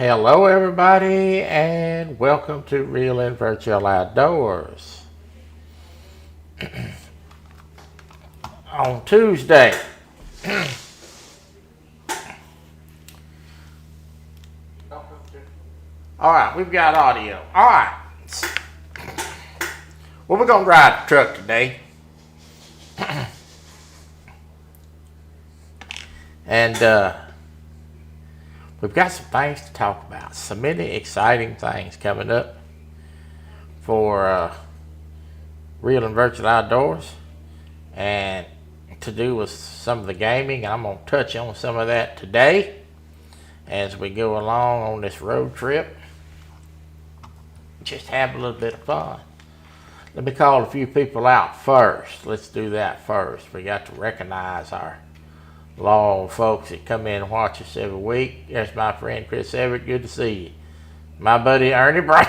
Hello, everybody, and welcome to Real and Virtual Outdoors. On Tuesday, all right, we've got audio. All right, well, we're gonna drive the truck today, and we've got some things to talk about. So many exciting things coming up for Real and Virtual Outdoors, and to do with some of the gaming. I'm going to touch on some of that today as we go along on this road trip. Just have a little bit of fun. Let me call a few people out first. Let's do that first. We got to recognize our loyal folks that come in and watch us every week. There's my friend Chris Everett. Good to see you. My buddy Ernie Brown.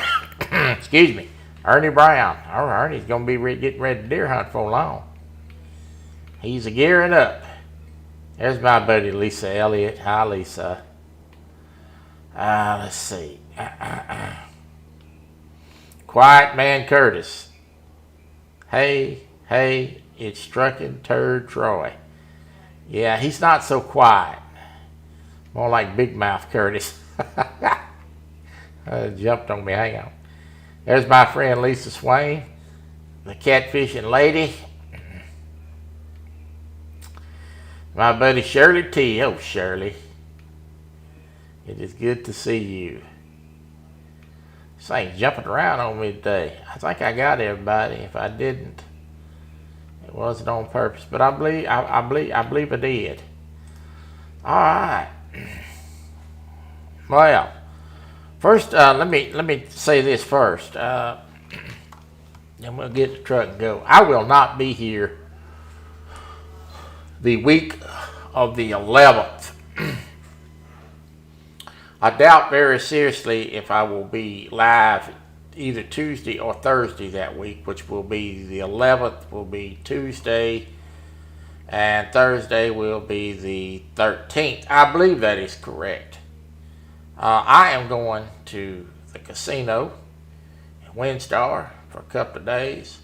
Excuse me. Ernie Brown. Ernie's going to be getting ready to deer hunt for long. He's gearing up. There's my buddy Lisa Elliott. Hi, Lisa. Let's see. Quiet Man Curtis. Hey, it's Truckin' Turd Troy. Yeah, he's not so quiet. More like Big Mouth Curtis. Jumped on me. Hang on. There's my friend Lisa Swain, the catfishing lady. My buddy Shirley T. Oh, Shirley. It is good to see you. This thing's jumping around on me today. I think I got everybody. If I didn't, it wasn't on purpose. But I believe I did. All right. Well, first, let me say this first. Then we'll get the truck and go. I will not be here the week of the 11th. I doubt very seriously if I will be live either Tuesday or Thursday that week, which will be the 11th will be Tuesday and Thursday will be the 13th. I believe that is correct. I am going to the casino in Windstar for a couple of days,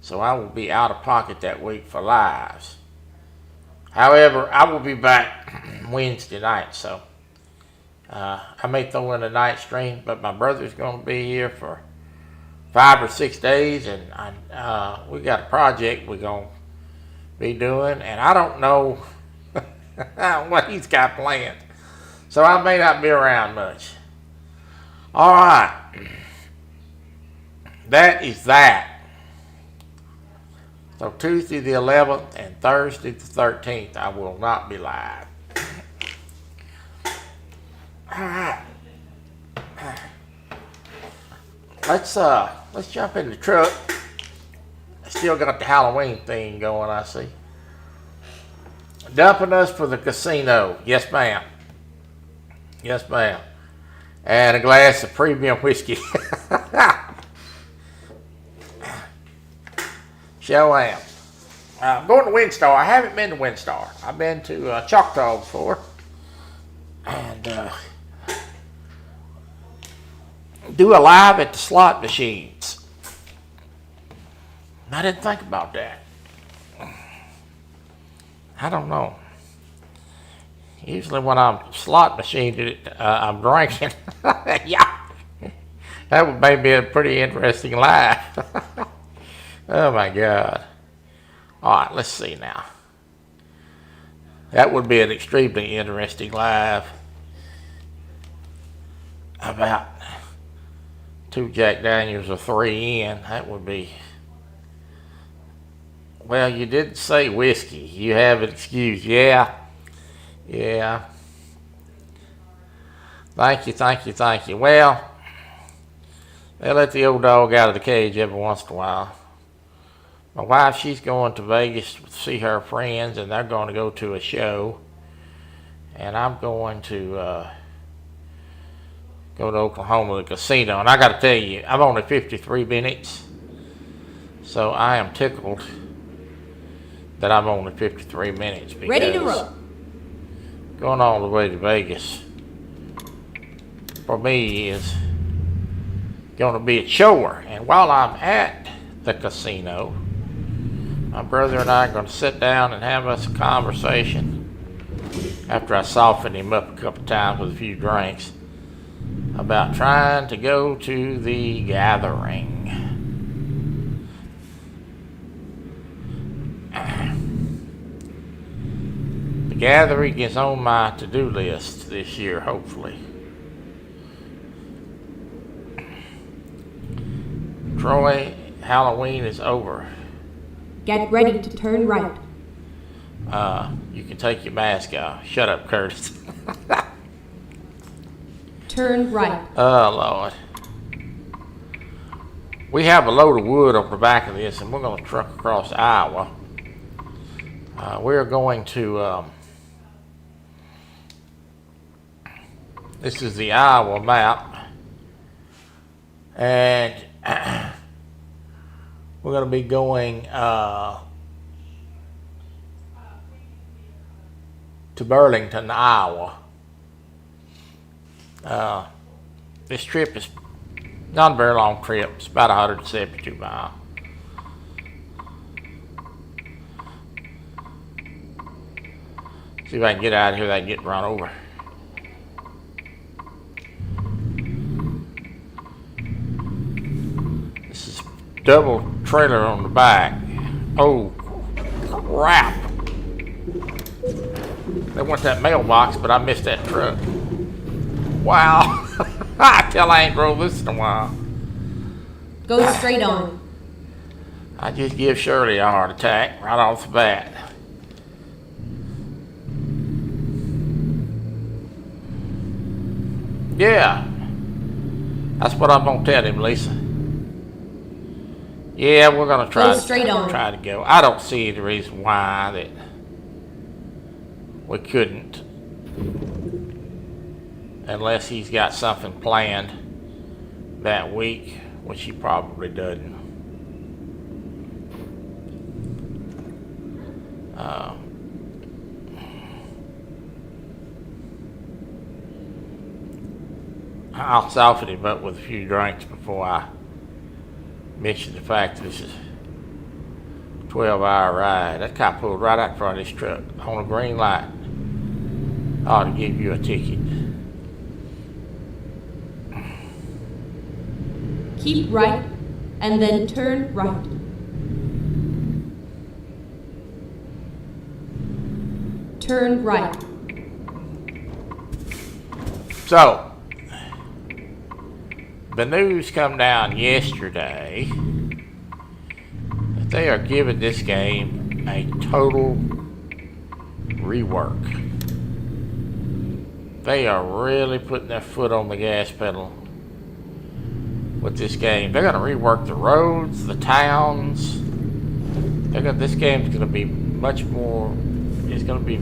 so I will be out of pocket that week for lives. However, I will be back Wednesday night, so I may throw in a night stream, but my brother's going to be here for 5 or 6 days, and we got a project we're going to be doing, and I don't know what he's got planned, so I may not be around much. All right, that is that. So Tuesday the 11th and Thursday the 13th, I will not be live. All right. Let's jump in the truck. Still got the Halloween thing going, I see. Dumping us for the casino. Yes, ma'am. Yes, ma'am. And a glass of premium whiskey. Sure am. I'm going to Windstar. I haven't been to Windstar. I've been to Choctaw before. And do a live at the slot machines. I didn't think about that. I don't know. Usually when I'm slot machined, I'm drinking. Yeah. That would make me a pretty interesting live. Oh my God. All right, let's see now. That would be an extremely interesting live about 2 Jack Daniels or 3 in. That would be, well, you didn't say whiskey. You have an excuse. Yeah. Thank you. Well, they let the old dog out of the cage every once in a while. My wife, she's going to Vegas to see her friends, and they're going to go to a show. And I'm going to go to Oklahoma, the casino. And I got to tell you, I'm only 53 minutes. So I am tickled that I'm only 53 minutes. Because ready to roll. Going all the way to Vegas for me is going to be a chore. And while I'm at the casino, my brother and I are going to sit down and have us a conversation after I softened him up a couple times with a few drinks about trying to go to the gathering. The gathering is on my to-do list this year, hopefully. Troy, Halloween is over. Get ready to turn right. You can take your mask off. Shut up, Curtis. Turn right. Oh, Lord. We have a load of wood on the back of this, and we're going to truck across Iowa. We're going to... this is the Iowa map. And we're going to be going to Burlington, Iowa. This trip is not a very long trip. It's about 172 miles. See if I can get out of here without getting run over. This is double trailer on the back. Oh, crap. They want that mailbox, but I missed that truck. Wow. I tell I ain't drove this in a while. Go straight on. I just give Shirley a heart attack right off the bat. Yeah. That's what I'm going to tell him, Lisa. Yeah, we're going to try to go. I don't see the reason why that we couldn't, unless he's got something planned that week, which he probably doesn't. I'll soften him up with a few drinks before I mention the fact that this is a 12-hour ride. That cop pulled right out in front of this truck on a green light. I ought to give you a ticket. Keep right and then turn right. Turn right. So, the news come down yesterday that they are giving this game a total rework. They are really putting their foot on the gas pedal with this game. They're going to rework the roads, the towns. This game's going to be much more. It's going to be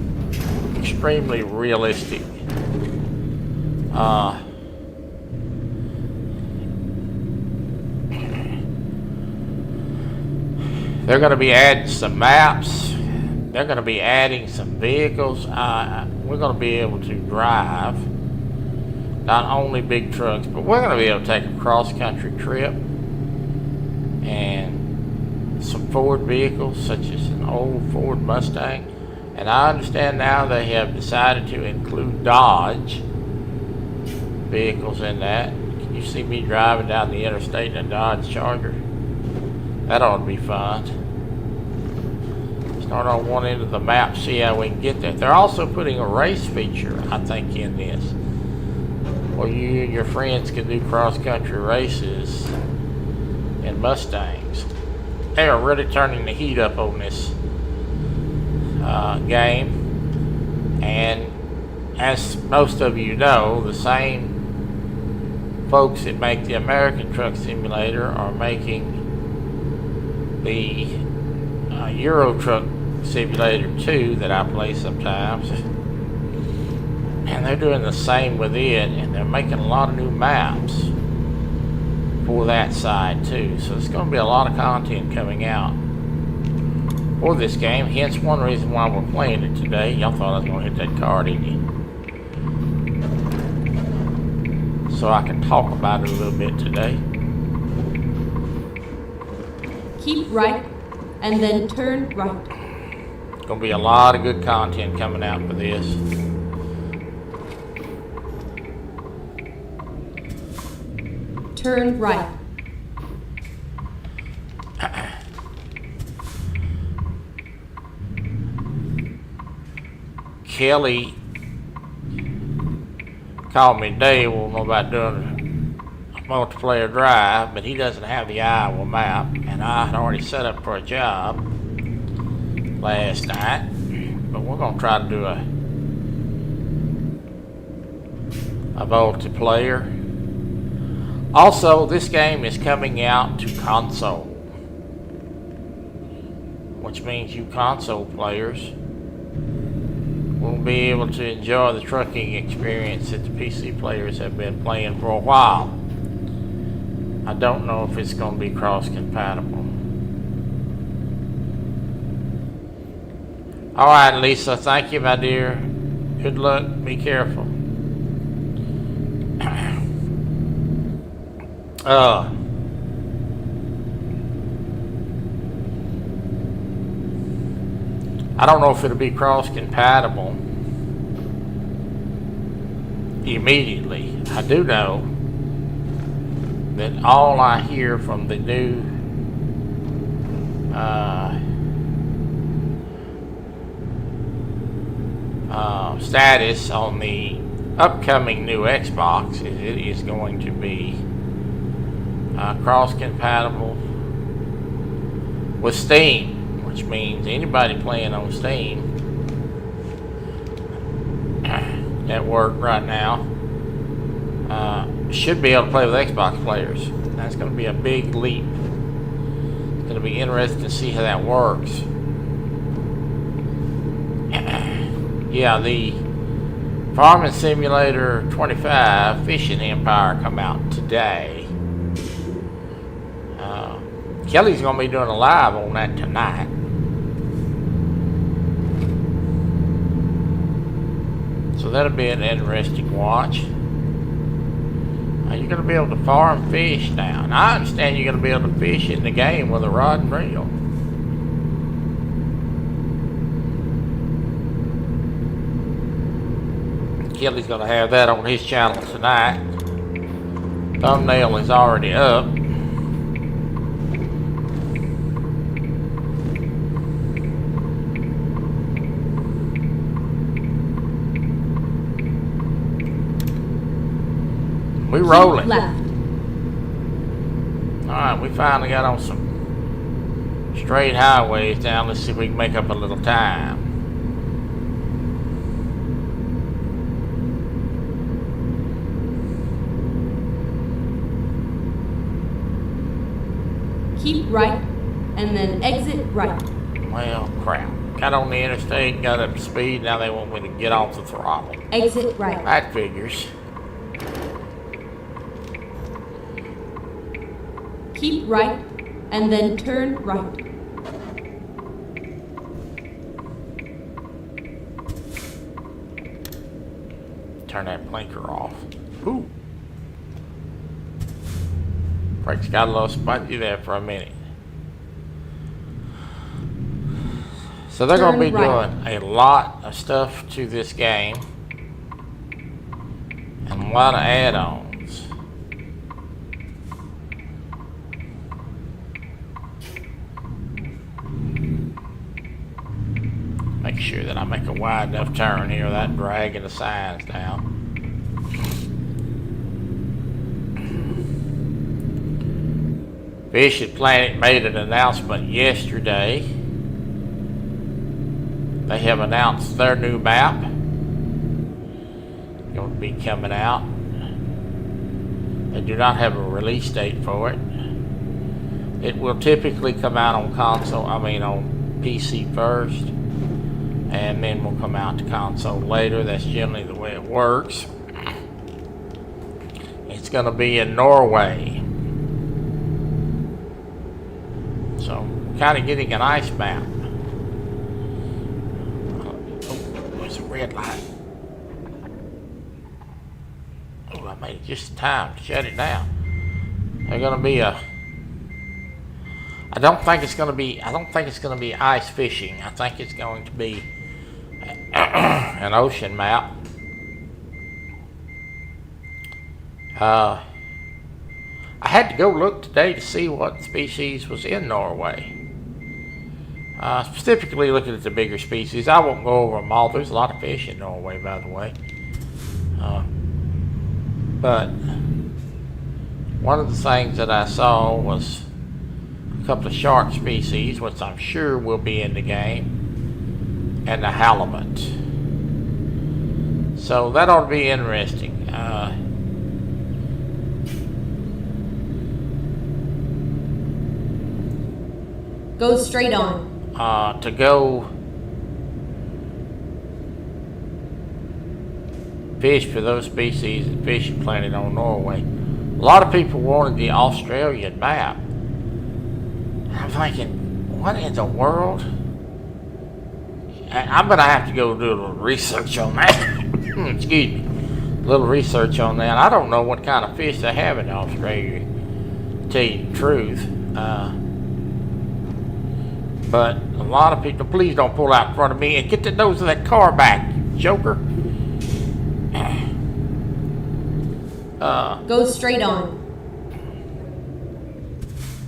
extremely realistic. They're going to be adding some maps. They're going to be adding some vehicles. We're going to be able to drive not only big trucks, but we're going to be able to take a cross-country trip and some Ford vehicles, such as an old Ford Mustang. And I understand now they have decided to include Dodge vehicles in that. Can you see me driving down the interstate in a Dodge Charger? That ought to be fun. Start on one end of the map, see how we can get there. They're also putting a race feature, I think, in this, where you and your friends can do cross-country races in Mustangs. They are really turning the heat up on this game. And as most of you know, the same folks that make the American Truck Simulator are making the Euro Truck Simulator 2 that I play sometimes. And they're doing the same with it, and they're making a lot of new maps for that side too. So there's going to be a lot of content coming out for this game. Hence one reason why we're playing it today. Y'all thought I was going to hit that car, didn't you? so I can talk about it a little bit today. Keep right, and then turn right. Gonna be a lot of good content coming out for this. Turn right. Kelly called me today, won't know about doing a multiplayer drive, but he doesn't have the Iowa map, and I had already set up for a job last night, but we're gonna try to do a multiplayer. Also, this game is coming out to console, which means you console players will be able to enjoy the trucking experience that the PC players have been playing for a while. I don't know if it's going to be cross-compatible. Alright, Lisa, thank you, my dear. Good luck. Be careful. I don't know if it'll be cross-compatible immediately. I do know that all I hear from the new status on the upcoming new Xbox is it is going to be cross-compatible with Steam, which means anybody playing on Steam at work right now should be able to play with Xbox players. That's going to be a big leap. It's going to be interesting to see how that works. Yeah, the Farming Simulator 25 Fishing Empire come out today. Kelly's going to be doing a live on that tonight. So that'll be an interesting watch. You're going to be able to farm fish now. And I understand you're going to be able to fish in the game with a rod and reel. Kelly's going to have that on his channel tonight. Thumbnail is already up. We rolling. Left. Alright, we finally got on some straight highways now. Let's see if we can make up a little time. Keep right, and then exit right. Well, crap. Got on the interstate, got up to speed, now they want me to get off the throttle. Exit right. That figures. Keep right, and then turn right. Turn that blinker off. Ooh. Brakes got a little spongy there for a minute. So they're going to be doing a lot of stuff to this game. And a lot of add-ons. Make sure that I make a wide enough turn here without dragging the signs down. Fish at Planet made an announcement yesterday. They have announced their new map. Going to be coming out. They do not have a release date for it. It will typically come out on on PC first, and then will come out to console later. That's generally the way it works. It's going to be in Norway. So, we're kind of getting an ice map. Oh, there's a red light. Oh, I made it's just time to shut it down. They're going to be I don't think it's going to be ice fishing. I think it's going to be an ocean map. I had to go look today to see what species was in Norway. Specifically looking at the bigger species. I won't go over them all. There's a lot of fish in Norway, by the way. But one of the things that I saw was a couple of shark species, which I'm sure will be in the game, and the halibut. So that ought to be interesting. Go straight on. To go fish for those species and fishing planet on Norway. A lot of people wanted the Australian map. I'm thinking, what in the world? I'm going to have to go do a little research on that. Excuse me. A little research on that. I don't know what kind of fish they have in Australia, to tell you the truth. But a lot of people, please don't pull out in front of me and get the nose of that car back, you joker. Go straight on.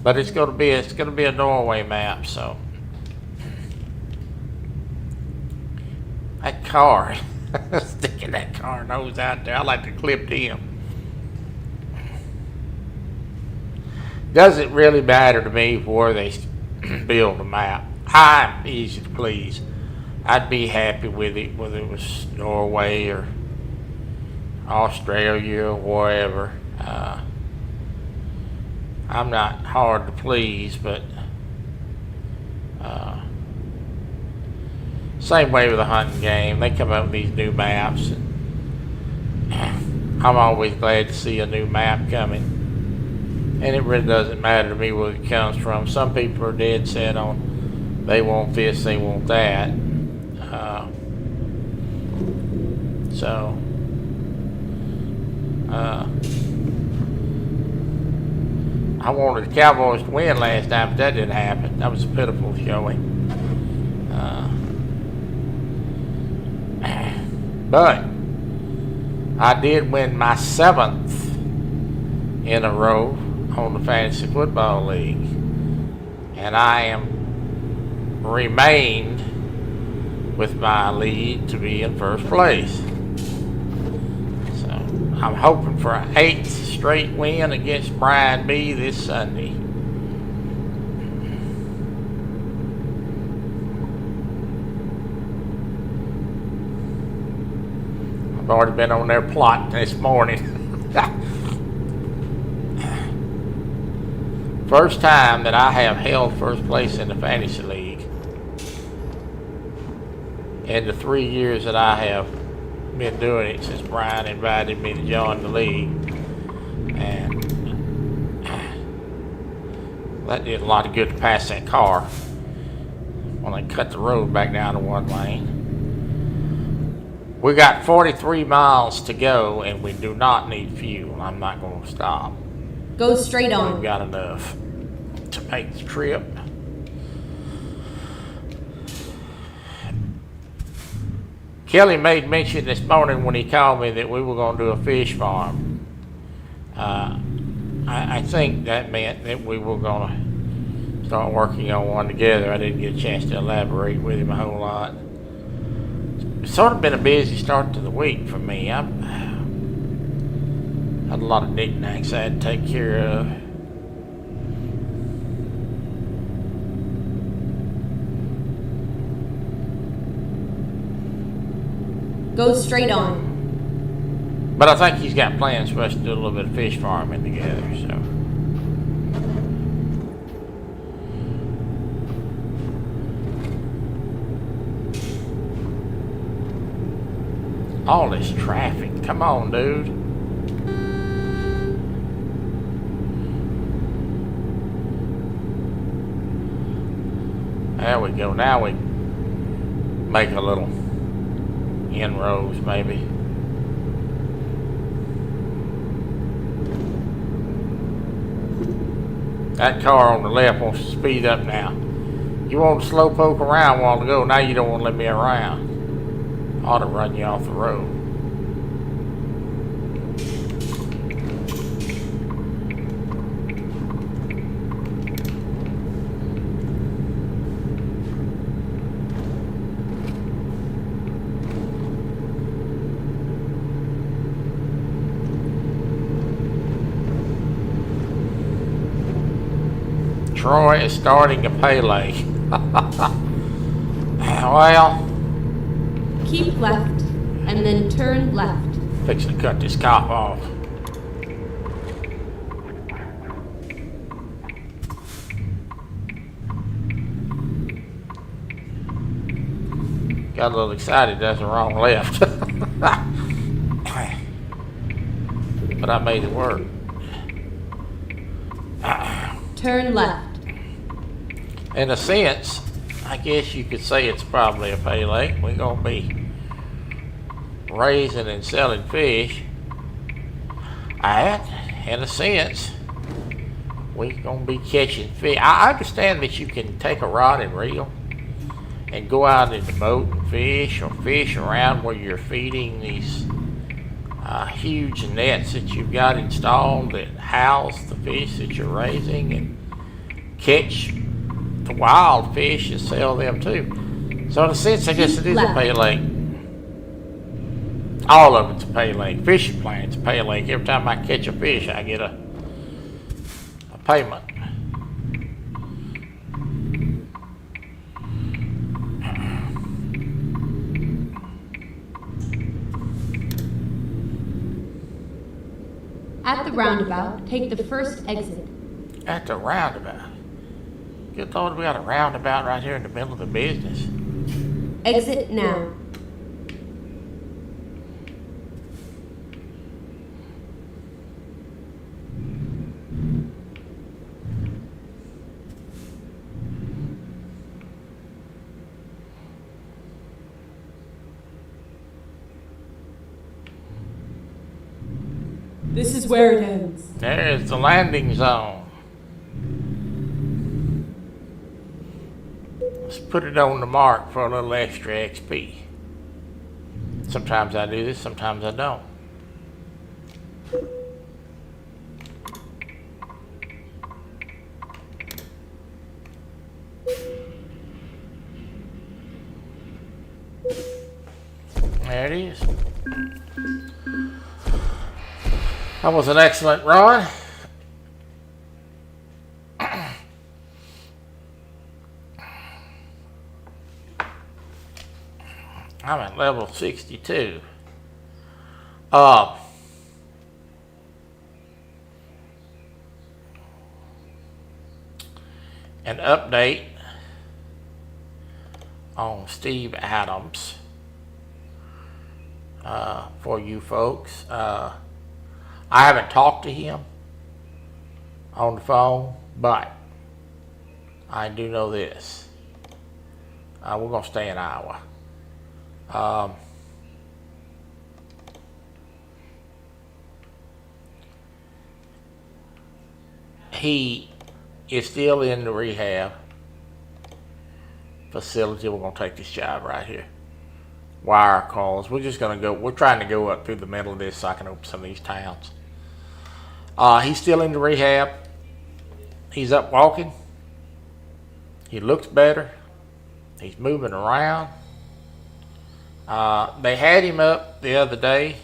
But it's gonna be a Norway map, so that car, sticking that car nose out there, I like to clip him. Doesn't really matter to me where they build a map. I'm easy to please. I'd be happy with it, whether it was Norway or Australia or wherever. I'm not hard to please, but same way with the hunting game. They come up with these new maps, and I'm always glad to see a new map coming. And it really doesn't matter to me where it comes from. Some people are dead set on they want this, they want that. I wanted the Cowboys to win last time, but that didn't happen. That was a pitiful showing. But I did win my 7th in a row on the Fantasy Football League, and I am remained with my lead to be in first place. So I'm hoping for an 8th straight win against Brian B this Sunday. I've already been on their plot this morning. First time that I have held first place in the fantasy league in the 3 years that I have been doing it since Brian invited me to join the league. And that did a lot of good to pass that car when they cut the road back down to one lane. We got 43 miles to go and we do not need fuel. I'm not going to stop. Go straight on. We've got enough to make the trip. Kelly made mention this morning when he called me that we were going to do a fish farm. I think that meant that we were going to start working on one together. I didn't get a chance to elaborate with him a whole lot. It's sort of been a busy start to the week for me. I've had a lot of knickknacks I had to take care of. Go straight on. But I think he's got plans for us to do a little bit of fish farming together, so. All this traffic. Come on, dude. There we go. Now we make a little inroads, maybe. That car on the left wants to speed up now. You want to slow poke around a while ago. Now you don't want to let me around. I ought to run you off the road. Troy is starting to Pele. Well, Keep left, and then turn left. fixing to cut this cop off. Got a little excited, that's the wrong left. But I made it work. Turn left. In a sense, I guess you could say it's probably a pay lake. We're going to be raising and selling fish. And in a sense, we're going to be catching fish. I understand that you can take a rod and reel and go out in the boat and fish, or fish around where you're feeding these huge nets that you've got installed that house the fish that you're raising, and catch the wild fish and sell them too. So in a sense, I guess it is a pay lake. All of it's a pay lake. Fishing plan's a pay lake. Every time I catch a fish, I get a payment. At the roundabout, take the first exit. At the roundabout. Good Lord, we got a roundabout right here in the middle of the business. Exit now. This is where it ends. There's the landing zone. Let's put it on the mark for a little extra XP. Sometimes I do this, sometimes I don't. There it is. That was an excellent run. I'm at level 62. An update on Steve Adams for you folks. I haven't talked to him on the phone, but I do know this. We're going to stay in Iowa. He is still in the rehab facility. We're going to take this job right here. Wire calls. We're just going to go. We're trying to go up through the middle of this so I can open some of these towns. He's still in the rehab. He's up walking. He looks better. He's moving around. They had him up the other day.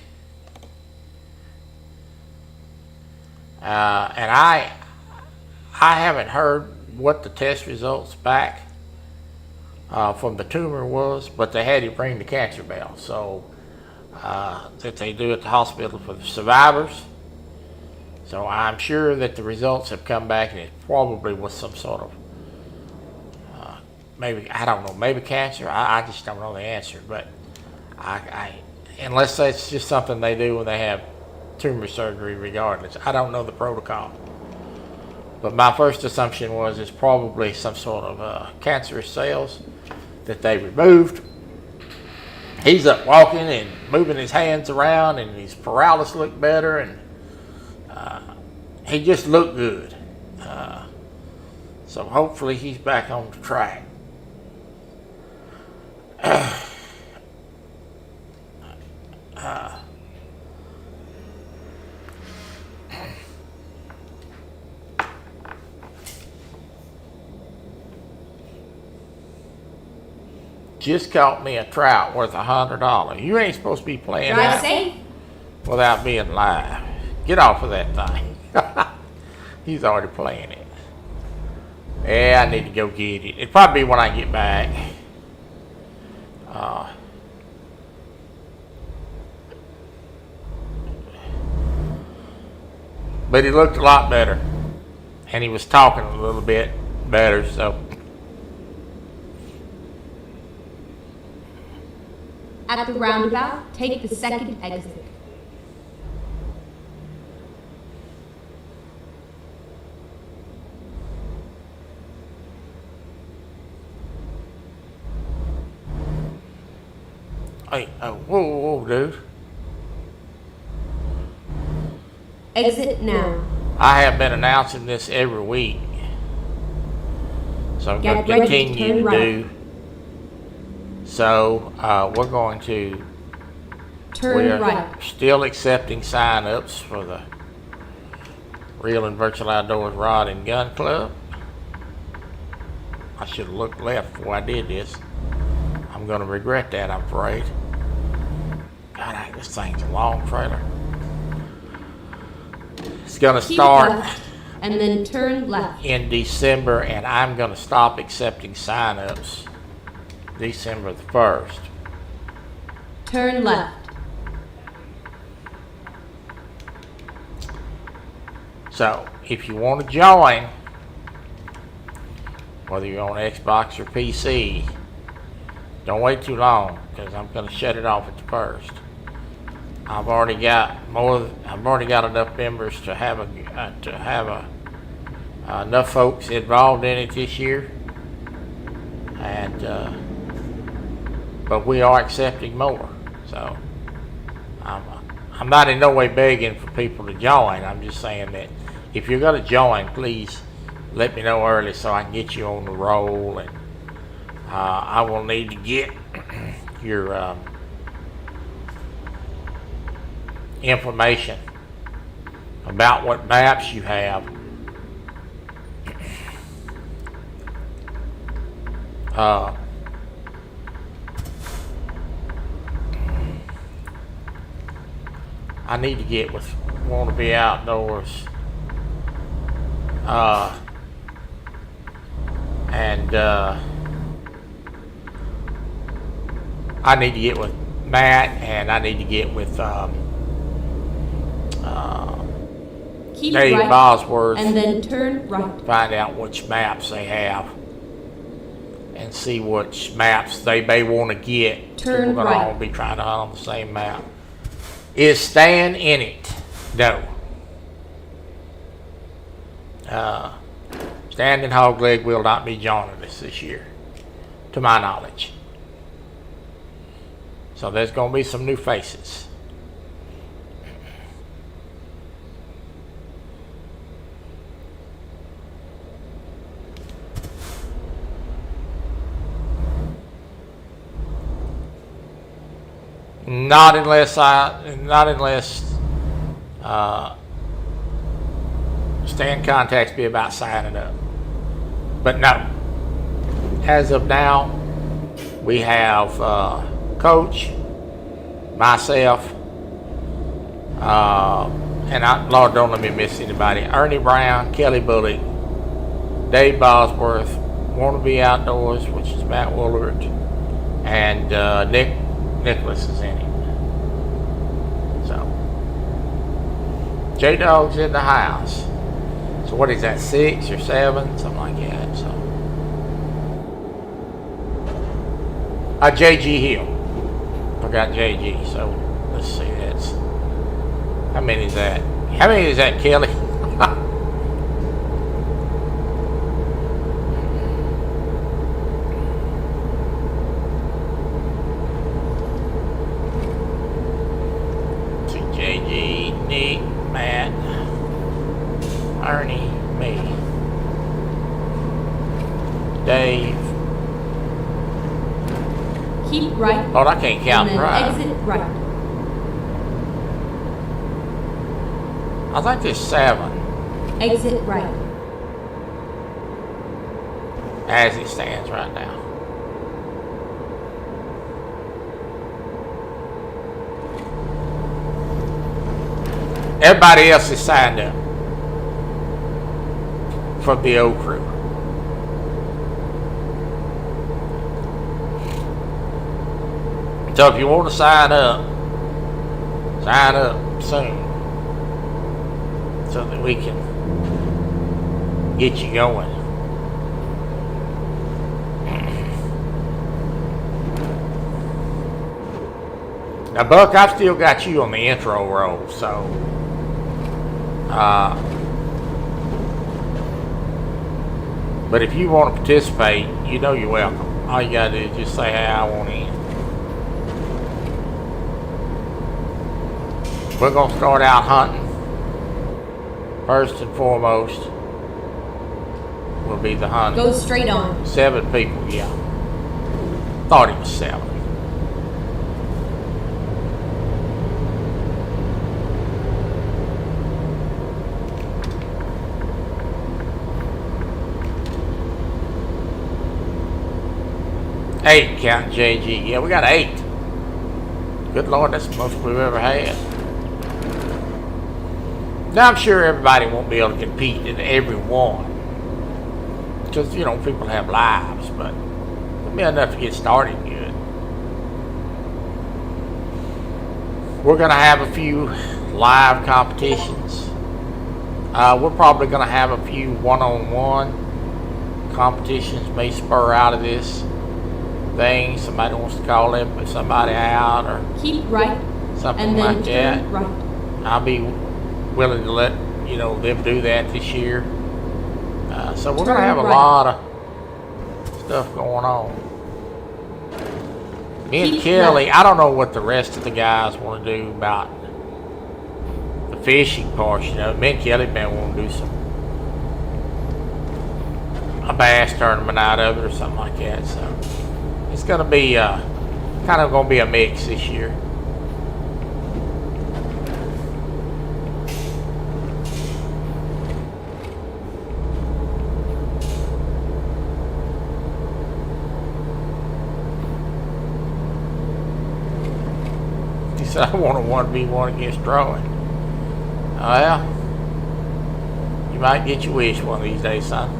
And I haven't heard what the test results back from the tumor was, but they had him ring the cancer bell. So that they do at the hospital for the survivors. So I'm sure that the results have come back, and it probably was some sort of maybe, I don't know, maybe cancer. I just don't know the answer, but I unless that's just something they do when they have tumor surgery regardless. I don't know the protocol. But my first assumption was it's probably some sort of cancerous cells that they removed. He's up walking and moving his hands around, and his paralysis looked better, and he just looked good. So hopefully he's back on the track. Just caught me a trout worth $100. You ain't supposed to be playing Drive that safe. without being live. Get off of that thing. He's already playing it. Yeah, I need to go get it. It'll probably be when I get back. But he looked a lot better. And he was talking a little bit better, so. At the roundabout, take the second exit. Hey, whoa, dude. Exit now. I have been announcing this every week. So I'm going to Get ready to continue turn to right. do. So we're going to. Turn We're right. still accepting sign-ups for the Real and Virtual Outdoors Rod and Gun Club. I should have looked left before I did this. I'm going to regret that, I'm afraid. God, this thing's a long trailer. It's going to Keep start left, and then turn left. in December, and I'm going to stop accepting sign-ups December the 1st. Turn left. So, if you want to join, whether you're on Xbox or PC, don't wait too long, because I'm going to shut it off at the 1st. I've already got enough members to have enough folks involved in it this year, and but we are accepting more. So I'm not in no way begging for people to join. I'm just saying that if you're going to join, please let me know early so I can get you on the roll, and I will need to get your information about what maps you have. I need to get with Want to Be Outdoors, and I need to get with Matt, and I need to get with Keep Dave right, Bosworth, and then turn right. find out which maps they have and see which maps they may want to get. Turn We're going to right. all be trying to hunt on the same map. Is Stan in it? No. Stan and Hogleg will not be joining us this year, to my knowledge. So there's going to be some new faces. Not unless Stan contacts me about signing up. But no. As of now, we have Coach, myself, and Lord, don't let me miss anybody. Ernie Brown, Kelly Bullock, Dave Bosworth, Want to Be Outdoors, which is Matt Woolard, and Nicholas is in it. So J-Dog's in the house. So what is that, 6 or 7? Something like that. So JG Hill. Forgot JG. So let's see, that's how many is that? How many is that, Kelly? JG, Nick, Matt, Ernie, me. Dave. Keep right. Oh, I can't count and then right. exit right. I think there's 7 Exit right. as it stands right now. Everybody else is signed up for the old crew. So if you want to sign up soon so that we can get you going. Now, Buck, I've still got you on the intro role, so but if you want to participate, you know you're welcome. All you gotta do is just say, hey, I want in. We're gonna start out hunting. First and foremost will be the hunting. Go straight on. 7 people, yeah. Thought it was 7. Eight, counting JG. Yeah, we got 8. Good Lord, that's the most we've ever had. Now, I'm sure everybody won't be able to compete in every one. Because, you know, people have lives, but it'll be enough to get started good. We're going to have a few live competitions. We're probably going to have a few one-on-one competitions may spur out of this thing. Somebody wants to call somebody out or Keep right. something And then like that. turn right. I'll be willing to let them do that this year. So we're going to have a lot of stuff going on. Me and Kelly, I don't know what the rest of the guys want to do about the fishing portion of it. Me and Kelly may want to do a bass tournament out of it or something like that. So it's going to be kind of going to be a mix this year. He said, I want a 1v1 against drawing. Well, you might get your wish one of these days, son.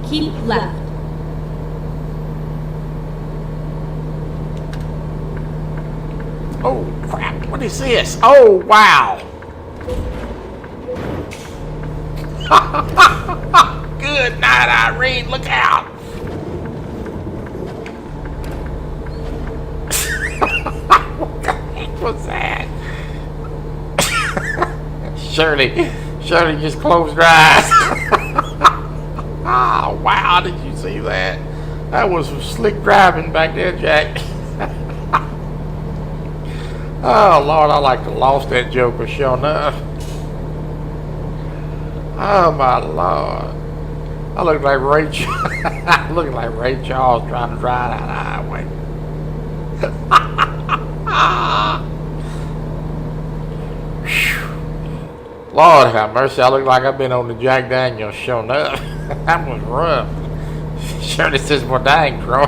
Keep left. Oh, crap. What is this? Oh, wow. Good night, Irene. Look out. What the heck was that? Shirley just closed her eyes. Oh, wow. Did you see that? That was some slick driving back there, Jack. Oh, Lord, I like to lost that joker, sure enough. Oh, my Lord. I look like Ray looking like Ray Charles trying to drive down the highway. Lord have mercy, I look like I've been on the Jack Daniels, sure enough. That was rough. Sure, this is more dang Troy.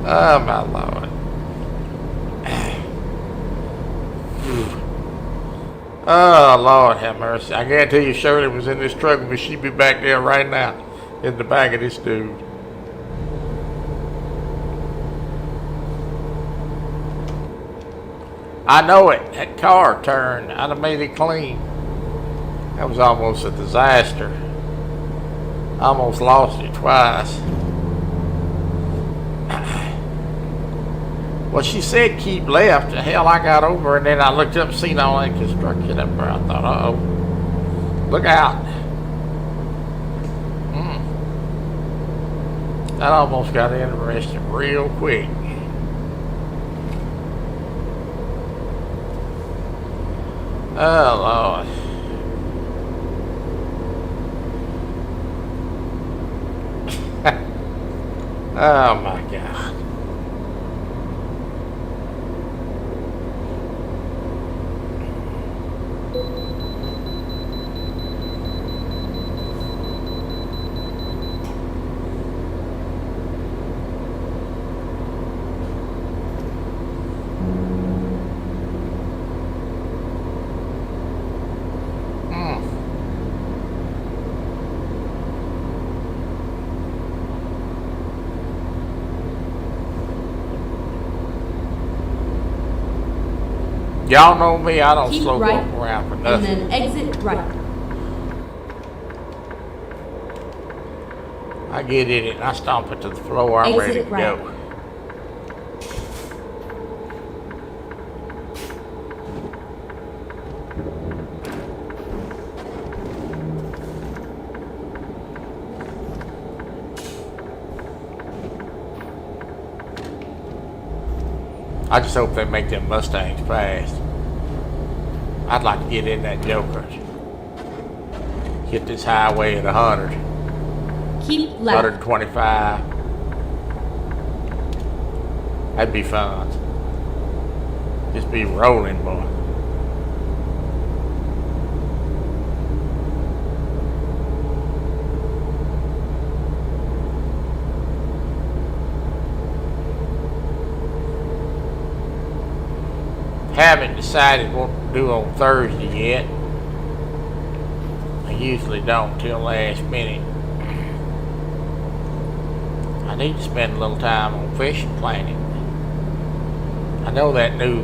Oh, my Lord. Oh, Lord have mercy. I guarantee you Shirley was in this truck with me. She'd be back there right now in the back of this dude. I know it. That car turned. I'd have made it clean. That was almost a disaster. Almost lost it twice. Well, she said keep left. Hell, I got over and then I looked up and seen all that construction up there. I thought, uh-oh. Look out. That almost got interesting real quick. Oh, Lord. Oh my God. Y'all know me, I don't Keep slow right, walk around for and nothing. then exit right. I get in it and I stomp it to the floor, I'm ready Exit to right. go. I just hope they make them Mustangs fast. I'd like to get in that Joker. Hit this highway at 100, Keep left. 125. That'd be fun. Just be rolling, boy. Haven't decided what to do on Thursday yet. I usually don't till last minute. I need to spend a little time on fishing planning. I know that new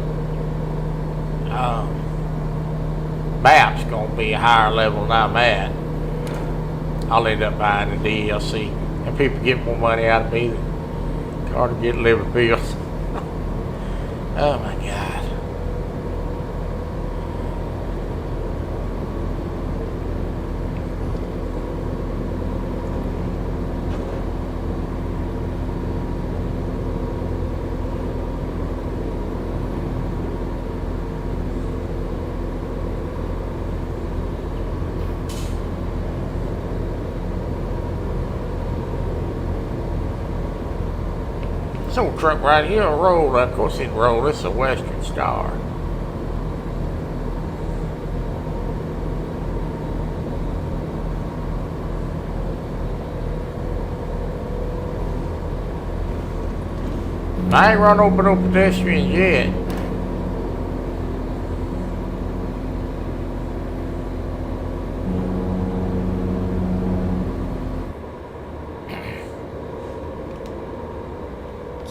map's gonna be a higher level than I'm at. I'll end up buying the DLC, and people get more money out of me than Carter get liver pills. Oh my God. This old truck right here will roll. Of course it roll. This is a Western Star. I ain't run over no pedestrians yet.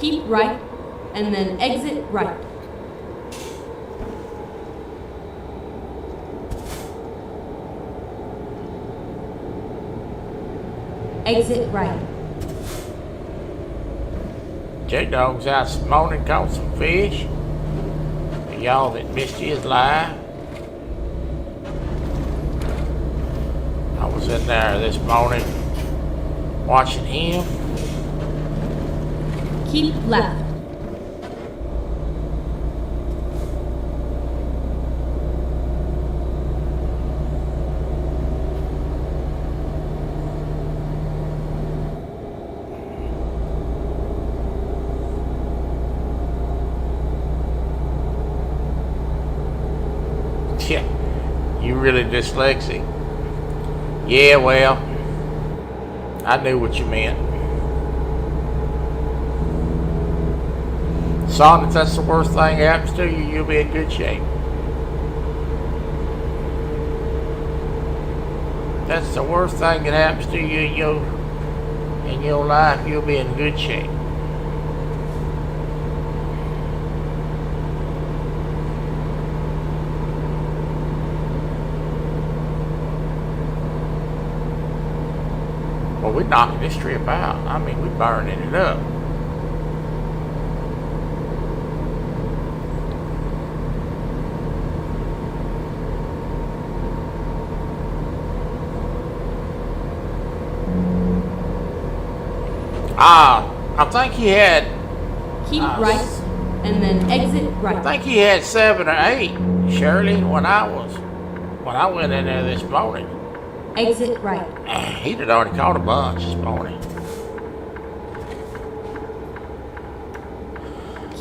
Keep right, and then exit right. Exit right. J-Dog's out this morning, caught some fish. For y'all that missed his live, I was in there this morning watching him. Keep left. Yeah, you really dyslexic. Yeah, well, I knew what you meant. Son, if that's the worst thing that happens to you, you'll be in good shape. If that's the worst thing that happens to you in your life, you'll be in good shape. Well, we're knocking this trip out. I mean, we're burning it up. I think he had. Keep right, and then exit right. I think he had 7 or 8, Shirley, when I went in there this morning. Exit right. He'd already caught a bunch this morning.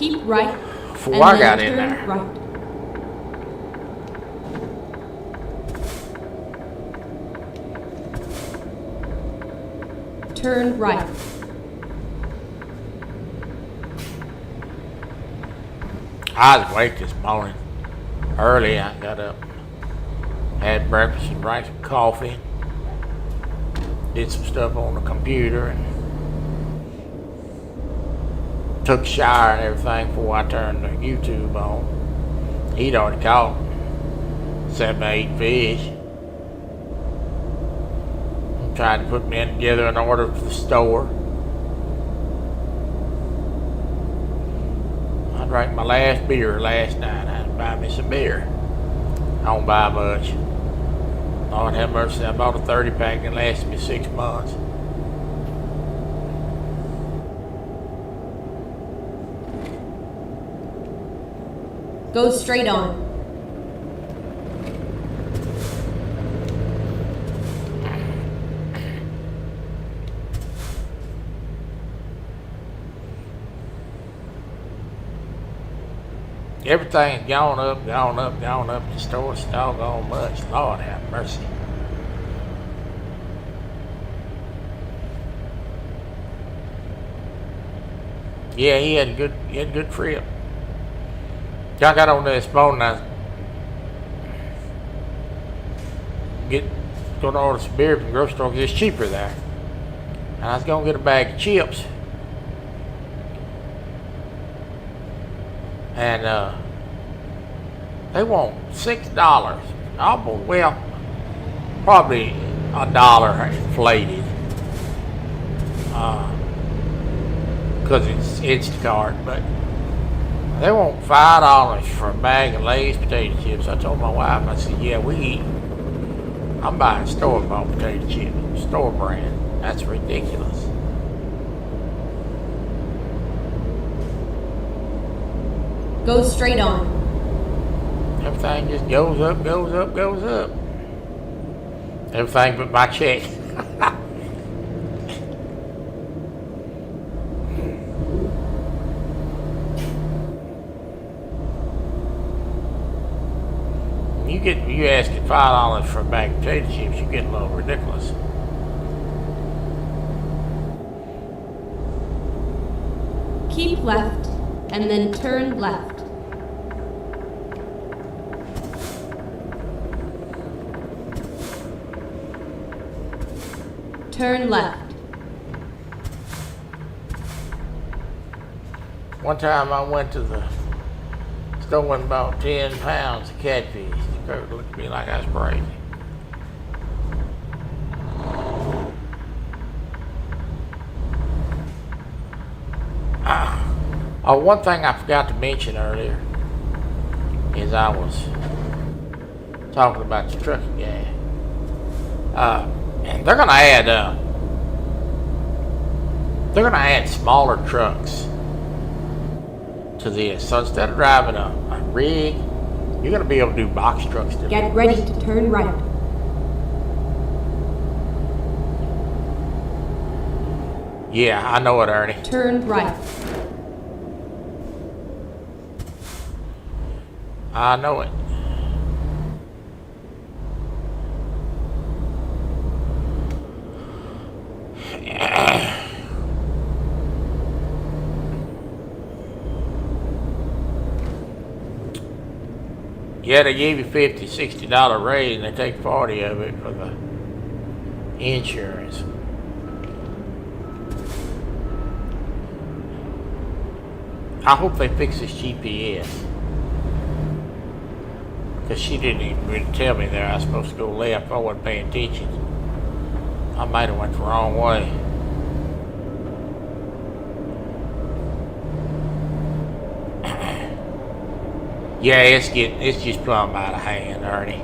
Keep right. Before And I then got in turn there. right. Turn right. I was awake this morning. Early, I got up, had breakfast and drank some coffee, did some stuff on the computer, and took a shower and everything before I turned the YouTube on. He'd already caught 7 or 8 fish. Tried to put me together an order for the store. I drank my last beer last night. I had to buy me some beer. I don't buy much. Lord have mercy, I bought a 30 pack and it lasted me 6 months. Go straight on. Everything's gone up, gone up, gone up. The store's doggone much. Lord have mercy. Yeah, he had a good trip. I got on this morning. I going to order some beer from the grocery store because it's cheaper there. And I was going to get a bag of chips. And they want $6. Almost, well, probably $1 inflated. Because it's Instacart, but they want $5 for a bag of Lay's potato chips. I told my wife, I said, yeah, I'm buying store-bought potato chips, store brand. That's ridiculous. Go straight on. Everything just goes up, goes up, goes up. Everything but my check. You asking $5 for a bag of potato chips, you get a little ridiculous. Keep left and then turn left. Turn left. One time I went to the store and bought 10 pounds of catfish. It looked at me like I was crazy. Oh, one thing I forgot to mention earlier is I was talking about the trucking gas. And they're gonna add smaller trucks to this. So instead of driving a rig, you're going to be able to do box trucks. Get ready to turn right. Yeah, I know it, Ernie. Turn right. I know it. Yeah, they gave you $50, $60 raise and they take 40 of it for the insurance. I hope they fix this GPS. Because she didn't even really tell me there I was supposed to go left. I wasn't paying attention. I might have went the wrong way. Yeah, it's just plumb out of hand, Ernie.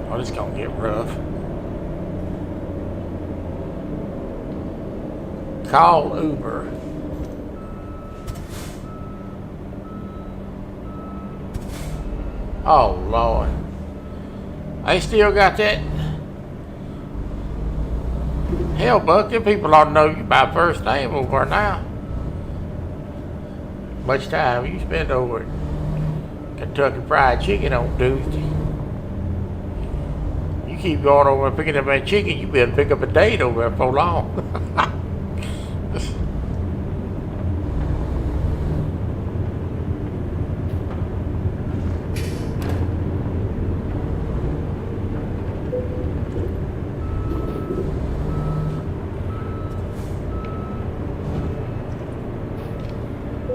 Well, it's gonna get rough. Call Uber. Oh Lord, they still got that. Hell, Buck, them people ought to know you by first name over now. Much time you spend over at Kentucky Fried Chicken on Tuesday. You keep going over and picking up that chicken, you better pick up a date over there before long.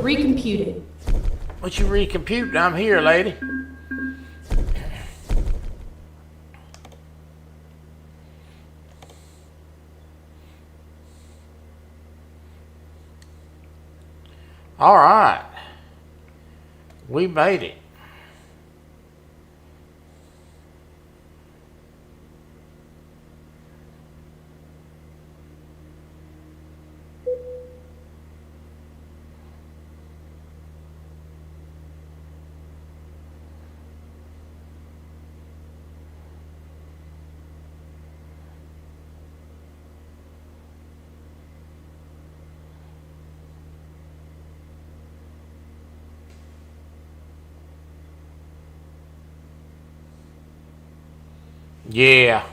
Recomputed. What you recomputing? I'm here, lady. All right. We made it. Yeah.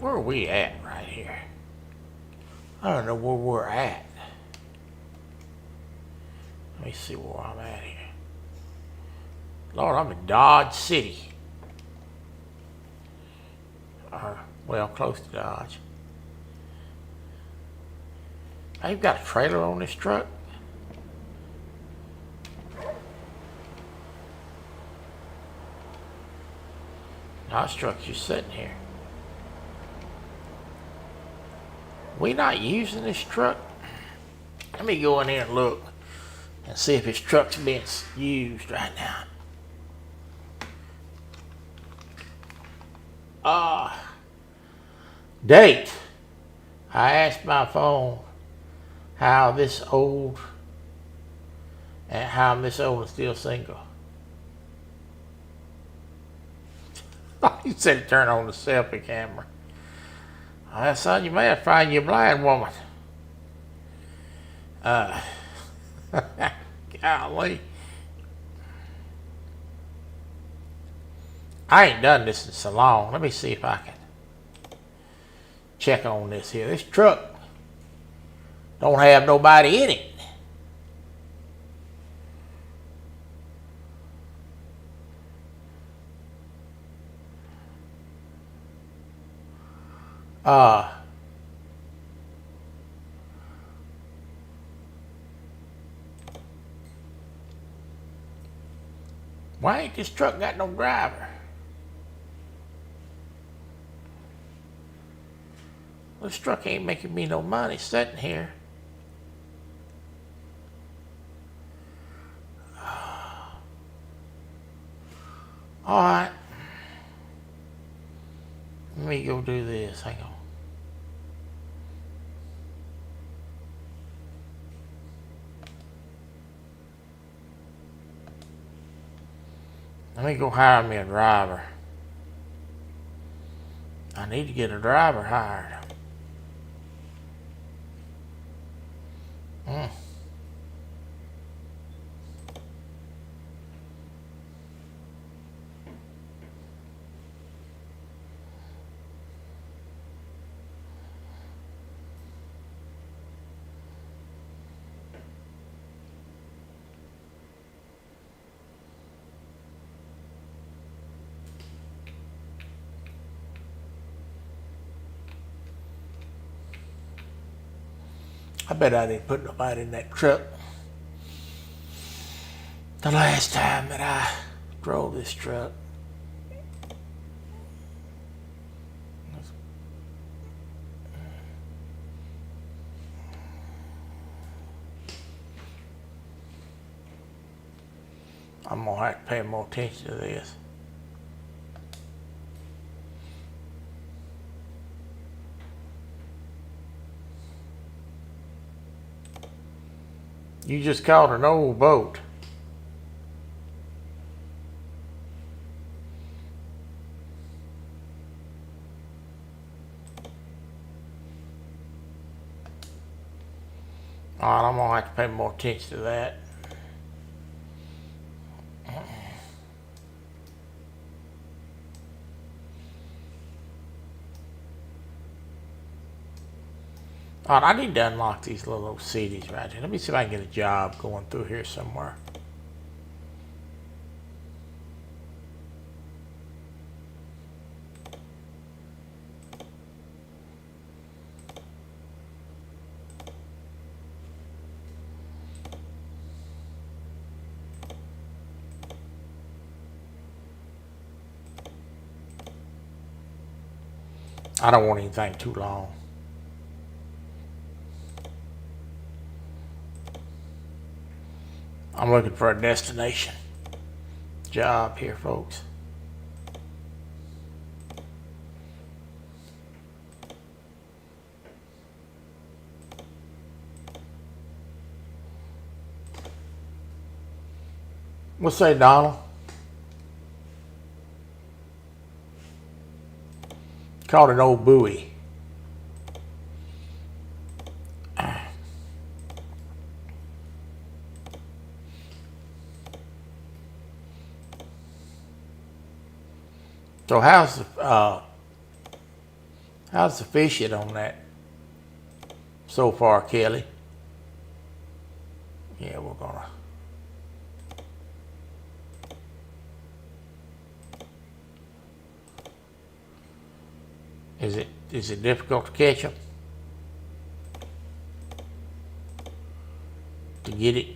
Where are we at right here? I don't know where we're at. Let me see where I'm at here. Lord, I'm in Dodge City. Well, close to Dodge. Hey, you've got a trailer on this truck? No, this truck's just sitting here. We not using this truck? Let me go in here and look and see if this truck's being used right now. Date. I asked my phone how this old and how I'm this old and still single. He said to turn on the selfie camera. Well, son, you may have to find you a blind woman. Golly. I ain't done this in so long. Let me see if I can check on this here. This truck don't have nobody in it. Why ain't this truck got no driver? This truck ain't making me no money sitting here. All right. Let me go do this. Hang on. Let me go hire me a driver. I need to get a driver hired. I bet I didn't put nobody in that truck the last time that I drove this truck. I'm gonna have to pay more attention to this. You just caught an old boat. Alright, I'm gonna have to pay more attention to that. Alright, I need to unlock these little cities right here. Let me see if I can get a job going through here somewhere. I don't want anything too long. I'm looking for a destination job here, folks. What's say, Donald? Called an old buoy. So how's the fishing on that so far, Kelly? Yeah, we're gonna. Is it difficult to catch them? To get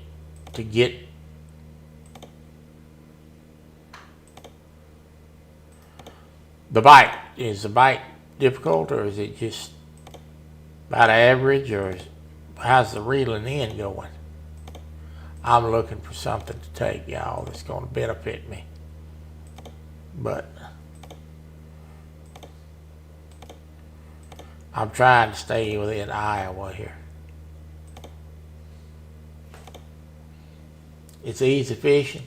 the bite. Is the bite difficult, or is it just about average, or how's the reeling in going? I'm looking for something to take, y'all, that's going to benefit me. But I'm trying to stay within Iowa here. It's easy fishing.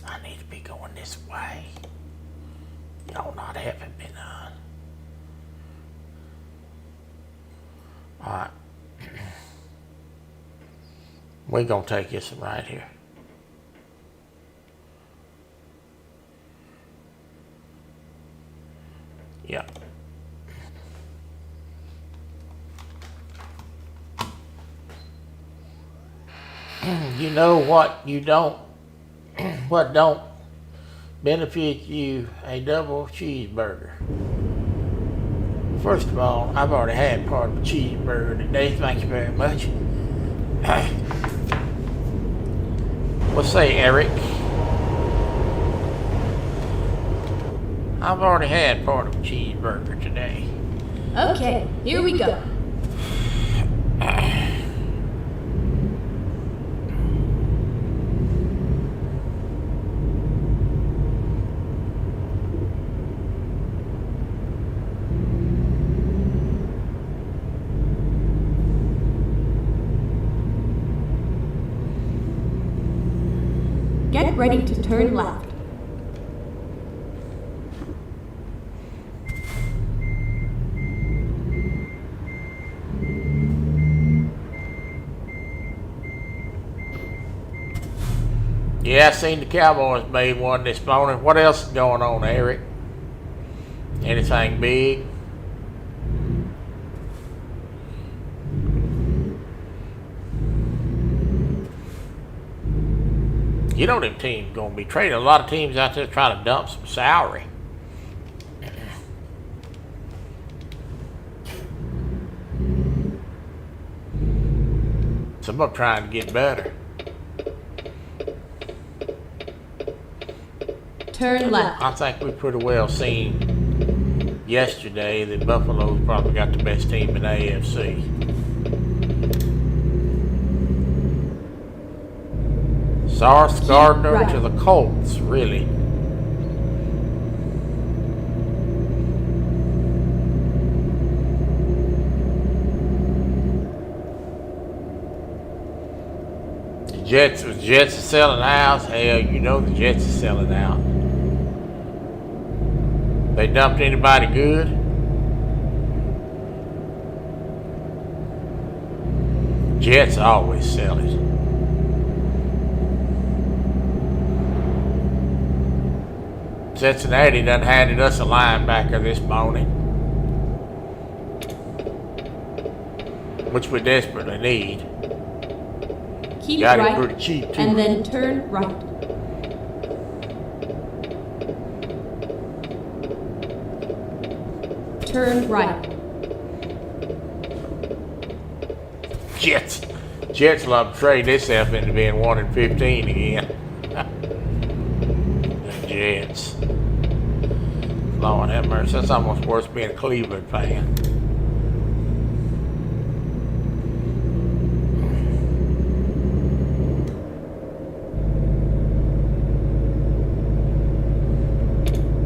I need to be going this way. Y'all not having me none. Alright. We're gonna take this one right here. Yep. You know what you don't, what don't benefit you, a double cheeseburger. First of all, I've already had part of a cheeseburger today, thank you very much. What say, Eric? I've already had part of a cheeseburger today. Okay, here we go. Get ready to turn left. Yeah, I seen the Cowboys made one this morning. What else is going on, Eric? Anything big? You know them teams gonna be trading. A lot of teams out there trying to dump some salary. Some of them trying to get better. Turn left. I think we pretty well seen yesterday that Buffalo's probably got the best team in the AFC. Sauce Gardner right. to the Colts, really. Jets are selling out. Hell, you know the Jets are selling out. They dumped anybody good? Jets always sell it. Cincinnati done handed us a linebacker this morning, which we desperately need. Keep Got it right, pretty cheap too. and then turn right. Turn right. Jets love to trade themselves into being 1-15 again. The Jets. Lord have mercy. That's almost worse than being a Cleveland fan.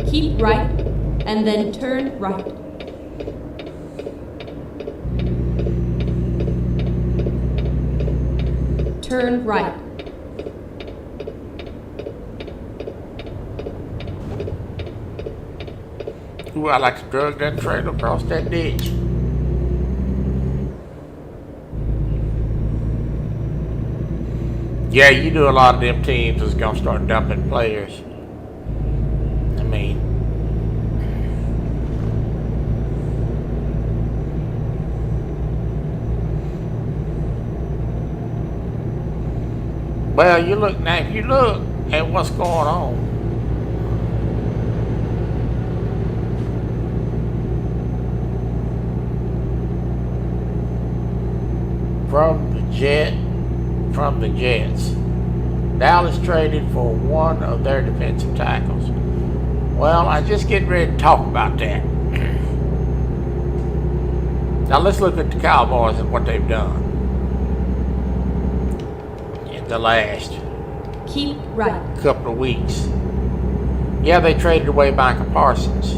Keep right, and then turn right. Turn right. Ooh, I like to drug that trailer across that ditch. Yeah, you do a lot of them teams that's gonna start dumping players. I mean, well, you look now. If you look at what's going on, from the Jets, Dallas traded for one of their defensive tackles. Well, I just getting ready to talk about that. Now let's look at the Cowboys and what they've done in the last Keep right. couple of weeks. Yeah, they traded away Micah Parsons,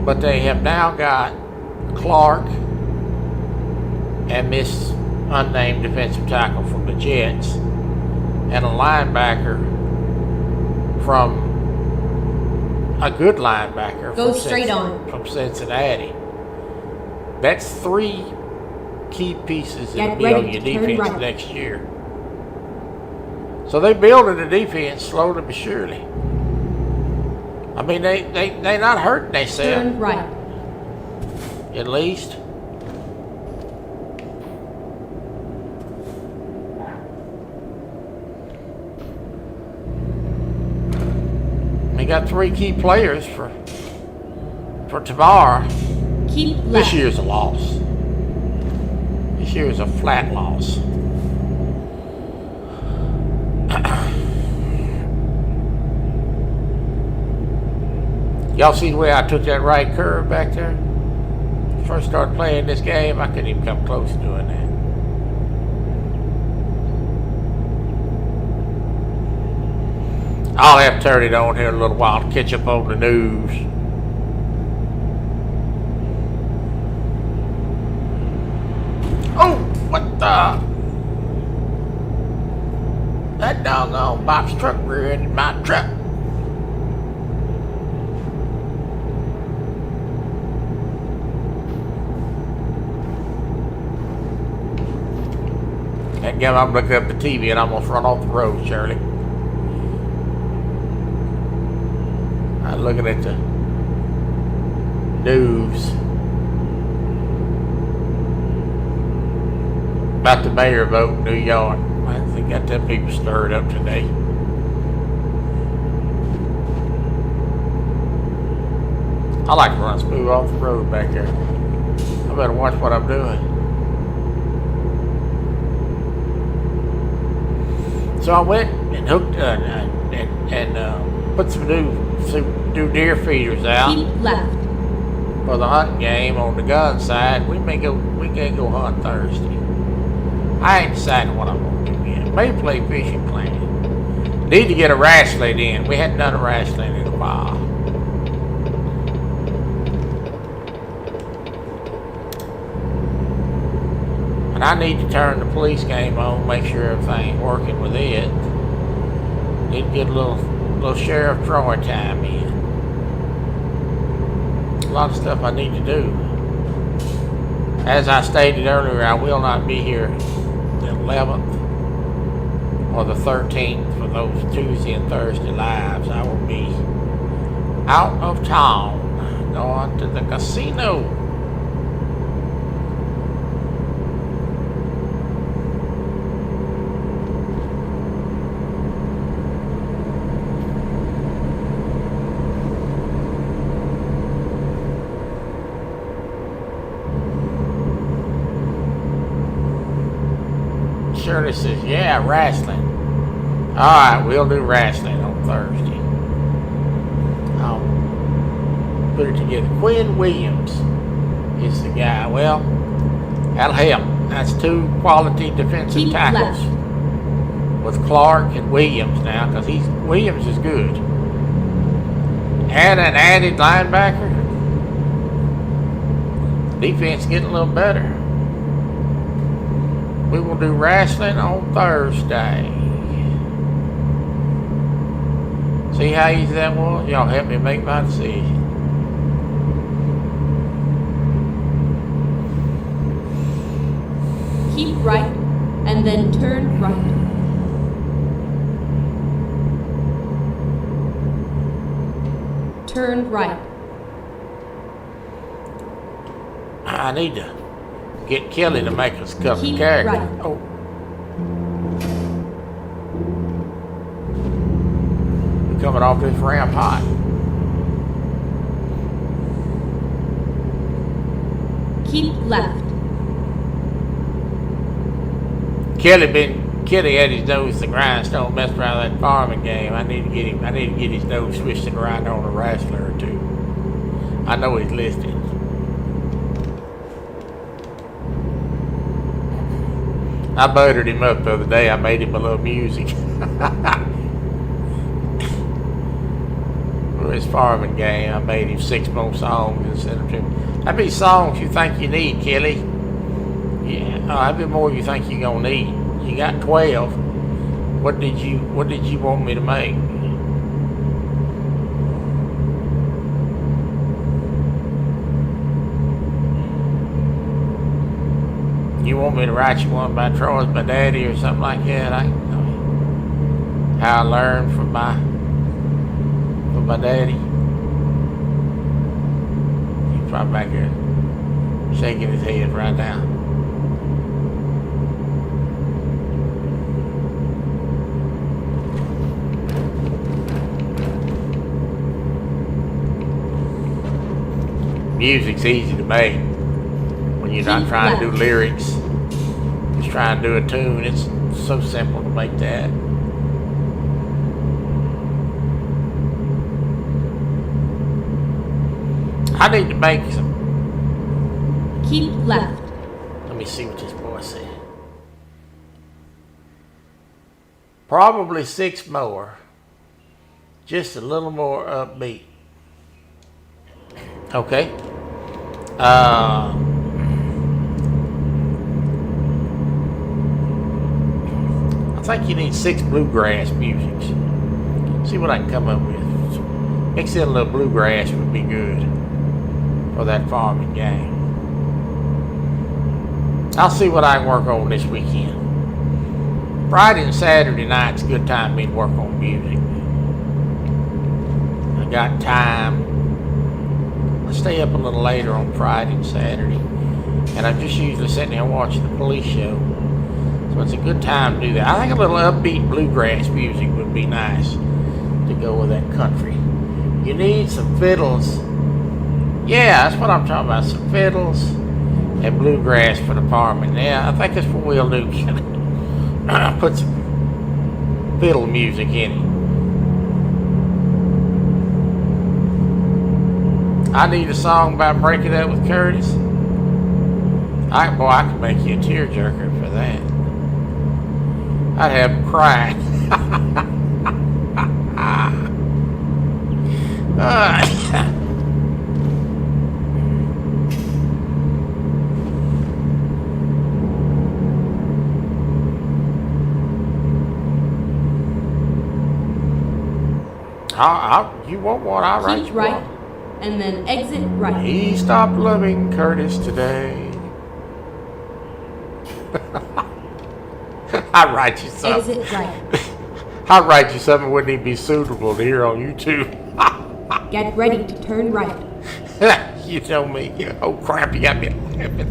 but they have now got Clark and this unnamed defensive tackle from the Jets and a linebacker from a good linebacker Go straight on. From Cincinnati. That's 3 key pieces Get that'll be ready on your to turn defense right. next year. So they building the defense slowly but surely. I mean, they not hurting themselves, Turn right. at least. They got 3 key players for tomorrow. Keep left. This year's a loss. This year is a flat loss. Y'all see the way I took that right curve back there? First started playing this game, I couldn't even come close to doing that. I'll have to turn it on here in a little while to catch up on the news. Oh, what the? That doggone box truck rear-ended my truck. That guy, I'm looking up the TV and I'm almost run off the road, Shirley. I'm looking at the news about the mayor vote in New York. I think got them people stirred up today. I like to run smooth off the road back there. I better watch what I'm doing. So I went and hooked and put some new deer feeders out Keep left. for the hunting game on the gun side. We can't go hunt Thursday. I ain't decided what I'm gonna do yet. May play fishing plan. Need to get a wrestling in. We hadn't done a wrestling in a while. And And I need to turn the police game on, make sure everything's working with it. Need to get a little Sheriff Troy time in. A lot of stuff I need to do. As I stated earlier, I will not be here the 11th or the 13th for those Tuesday and Thursday lives. I will be out of town, going to the casino. Shirley says, yeah, wrestling. Alright, we'll do wrestling on Thursday. I'll put it together. Quinn Williams is the guy. Well, that'll help. That's two quality defensive Keep tackles left. with Clark and Williams now, because Williams is good. And an added linebacker. Defense getting a little better. We will do wrestling on Thursday. See how easy that was? Y'all help me make my decision. Keep right, and then turn right. Turn right. I need to get Kelly to make us cover Keep character. right. Oh. We're coming off this ramp hot. Keep left. Kelly had his nose to grindstone, messed around that farming game. I need to get his nose switched to grind on a wrestler or two. I know he's listed. I buttered him up the other day. I made him a little music. For his farming game, I made him 6 more songs and sent them to him. That'd be songs you think you need, Kelly. Yeah, that'd be more you think you're gonna need. You got 12. What did you want me to make? You want me to write you one by Troy's My Daddy or something like that? How I learned from my daddy. He's probably back here shaking his head right now. Music's easy to make when you're not trying to do lyrics. Just trying to do a tune. It's so simple to make that. I need to make some. Keep left. Let me see what this boy said. Probably 6 more. Just a little more upbeat. Okay. I think you need 6 bluegrass musics. See what I can come up with. Mix in a little bluegrass would be good for that farming game. I'll see what I can work on this weekend. Friday and Saturday night's a good time for me to work on music. I got time. I stay up a little later on Friday and Saturday. And I'm just usually sitting there watching the police show. So it's a good time to do that. I think a little upbeat bluegrass music would be nice to go with that country. You need some fiddles. Yeah, that's what I'm talking about. Some fiddles and bluegrass for the farming. Yeah, I think that's what we'll do. Put some fiddle music in it. I need a song about breaking up with Curtis. I can make you a tearjerker for that. I'd have him cry. You want one? I'll write Keep you right, one. and then exit right. He stopped loving Curtis today. I'll write you something. Exit right. I'll write you something that wouldn't even be suitable to hear on YouTube. Get ready to turn right. You know me. Oh crap, you got me laughing.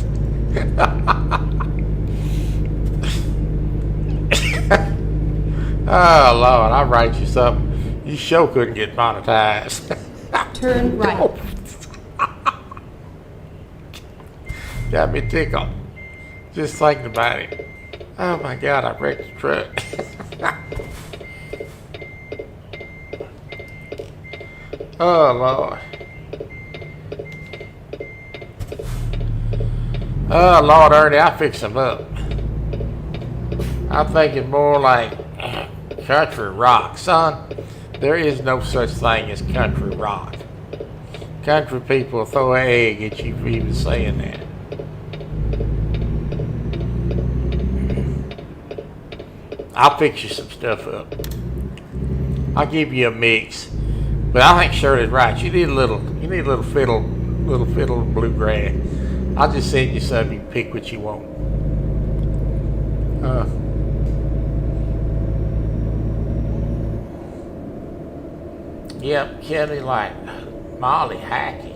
Oh Lord, I'll write you something. You sure couldn't get monetized. Turn right. Got me tickled. Just thinking about it. Oh my God, I wrecked the truck. Oh Lord. Oh Lord, Ernie, I fix them up. I'm thinking more like country rock, son. There is no such thing as country rock. Country people throw an egg at you for even saying that. I'll fix you some stuff up. I'll give you a mix. But I think Shirley's right. You need a little fiddle bluegrass. I'll just send you some. You pick what you want. Yep, Kelly like Molly Hackett.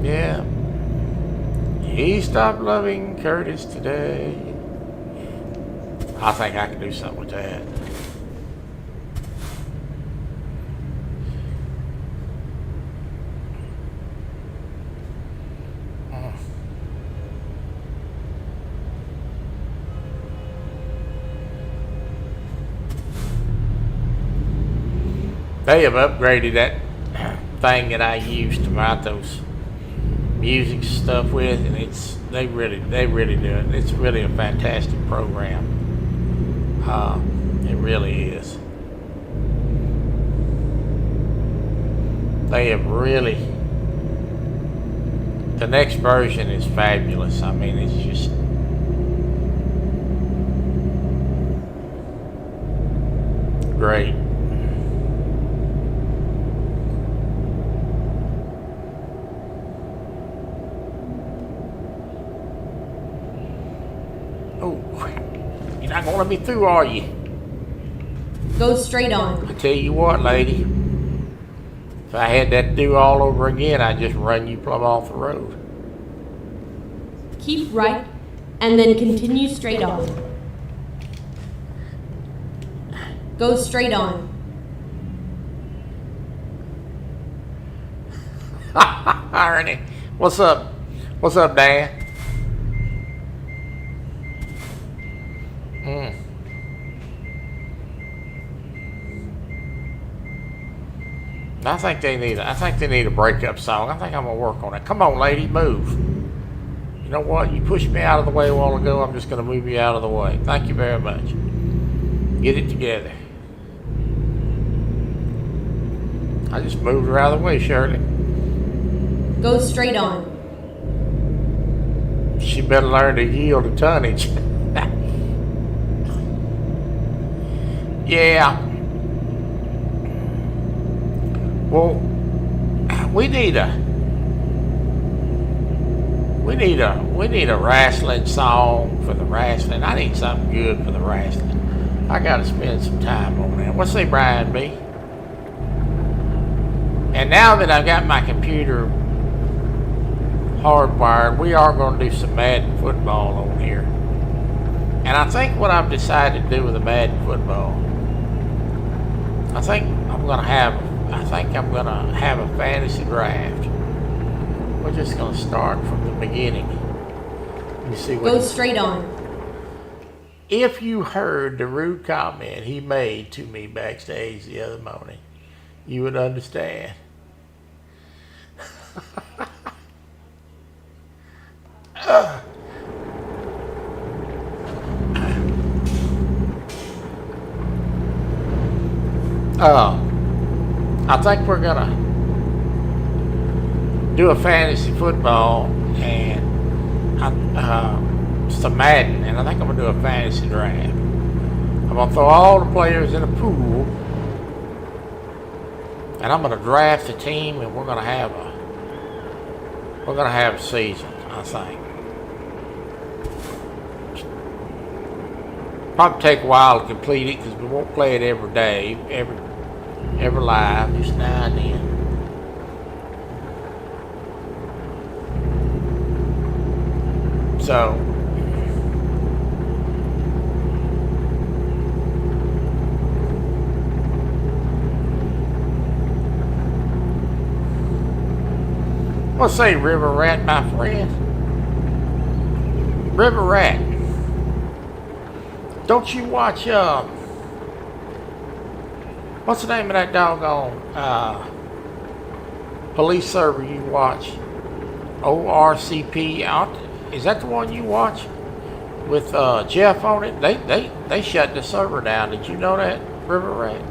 Yeah. He stopped loving Curtis today. I think I can do something with that. They have upgraded that thing that I used to write those music stuff with, and they really do it. It's really a fantastic program. It really is. They have really. The next version is fabulous. I mean, it's just. Great. Oh, you're not gonna let me through, are you? Go straight on. I tell you what, lady. If I had that to do all over again, I'd just run you plumb off the road. Keep right, and then continue straight on. Go straight on. Ernie, what's up? What's up, Dan? I think they need a breakup song. I think I'm gonna work on it. Come on, lady, move. You know what? You pushed me out of the way a while ago. I'm just gonna move you out of the way. Thank you very much. Get it together. I just moved her out of the way, Shirley. Go straight on. She better learn to yield to tonnage. Yeah. Well, we need a wrestling song for the wrestling. I need something good for the wrestling. I gotta spend some time on that. What say Brian B? And now that I've got my computer hardwired, we are going to do some Madden football on here. And I think what I've decided to do with the Madden football, I think I'm going to have a fantasy draft. We're just going to start from the beginning. You see what? Go straight on. If you heard the rude comment he made to me backstage the other morning, you would understand. I think we're gonna do a fantasy football, and some Madden, and I think I'm gonna do a fantasy draft. I'm gonna throw all the players in a pool, and I'm gonna draft a team, and we're gonna have a season. I think. Probably take a while to complete it because we won't play it every day, every live, just now and then. So what's say, River Rat, my friend? River Rat, don't you watch what's the name of that doggone police server you watch? ORCP out. Is that the one you watch with Jeff on it? They shut the server down. Did you know that, River Rat?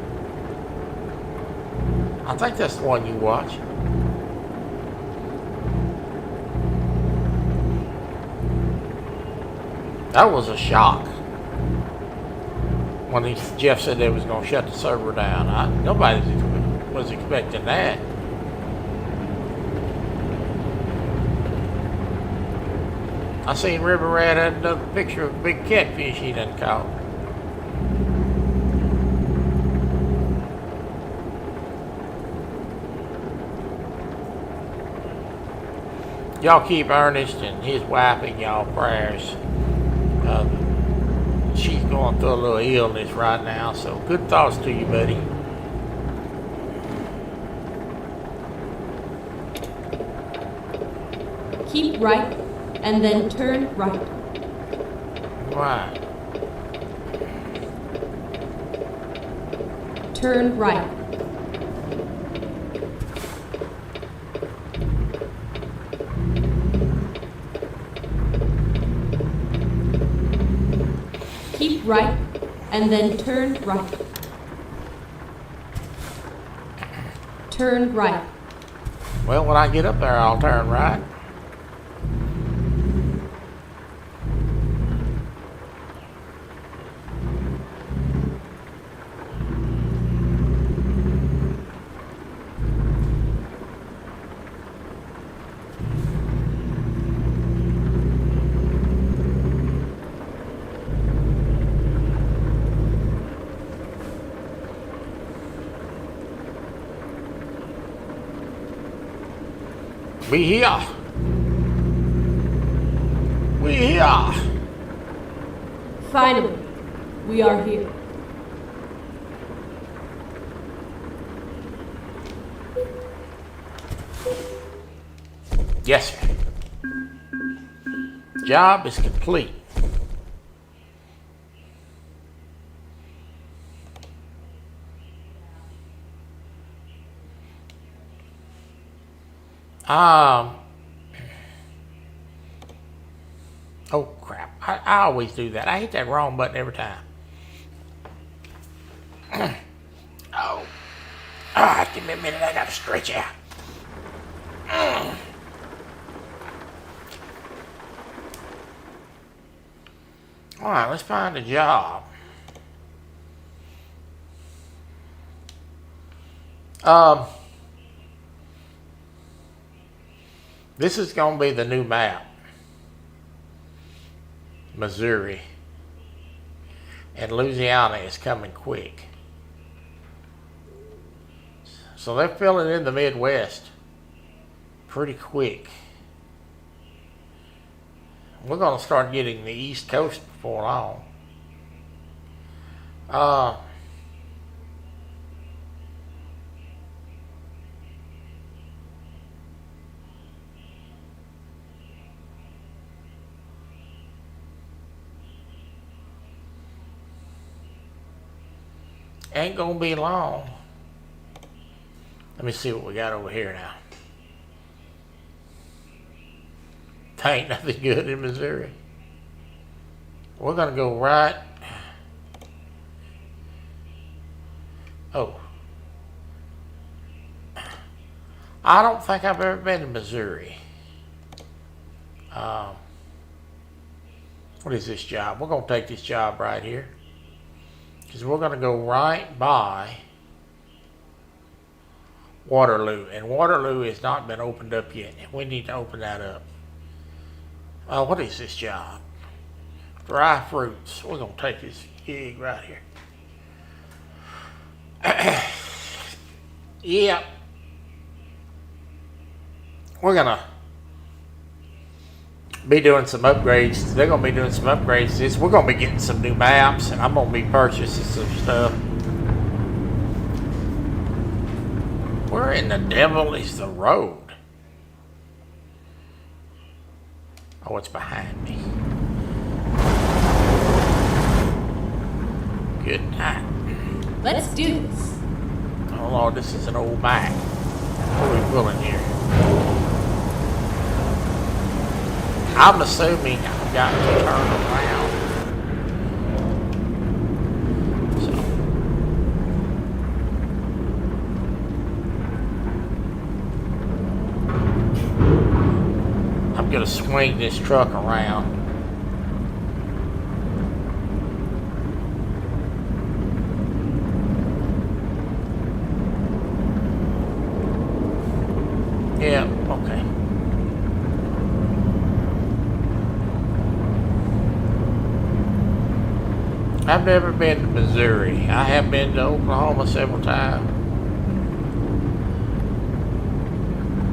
I think that's the one you watch. That was a shock when Jeff said they was going to shut the server down. Nobody was expecting that. I seen River Rat had another picture of a big catfish he done caught. Y'all keep Ernest and his wife in y'all prayers. She's going through a little illness right now, so good thoughts to you, buddy. Keep right, and then turn right. Right. Turn right. Keep right, and then turn right. Turn right. Well, when I get up there, I'll turn right. We here. We here. Finally, we are here. Yes, sir. Job is complete. Oh crap. I always do that. I hit that wrong button every time. Oh. Give me a minute. I gotta stretch out. Alright, let's find a job. This is gonna be the new map. Missouri. And Louisiana is coming quick. So they're filling in the Midwest pretty quick. We're going to start getting the East Coast before long. Ain't going to be long. Let me see what we got over here now. Ain't nothing good in Missouri. We're gonna go right. Oh. I don't think I've ever been to Missouri. What is this job? We're going to take this job right here. Because we're going to go right by Waterloo. And Waterloo has not been opened up yet. We need to open that up. What is this job? Dry fruits. We're going to take this gig right here. Yep. We're going to be doing some upgrades. They're going to be doing some upgrades. We're going to be getting some new maps, and I'm going to be purchasing some stuff. Where in the devil is the road? Oh, it's behind me. Good night. Let's do this. Oh Lord, this is an old Mac. What are we pulling here? I'm assuming I've got to turn around. So. I'm going to swing this truck around. Yeah, okay. I've never been to Missouri. I have been to Oklahoma several times.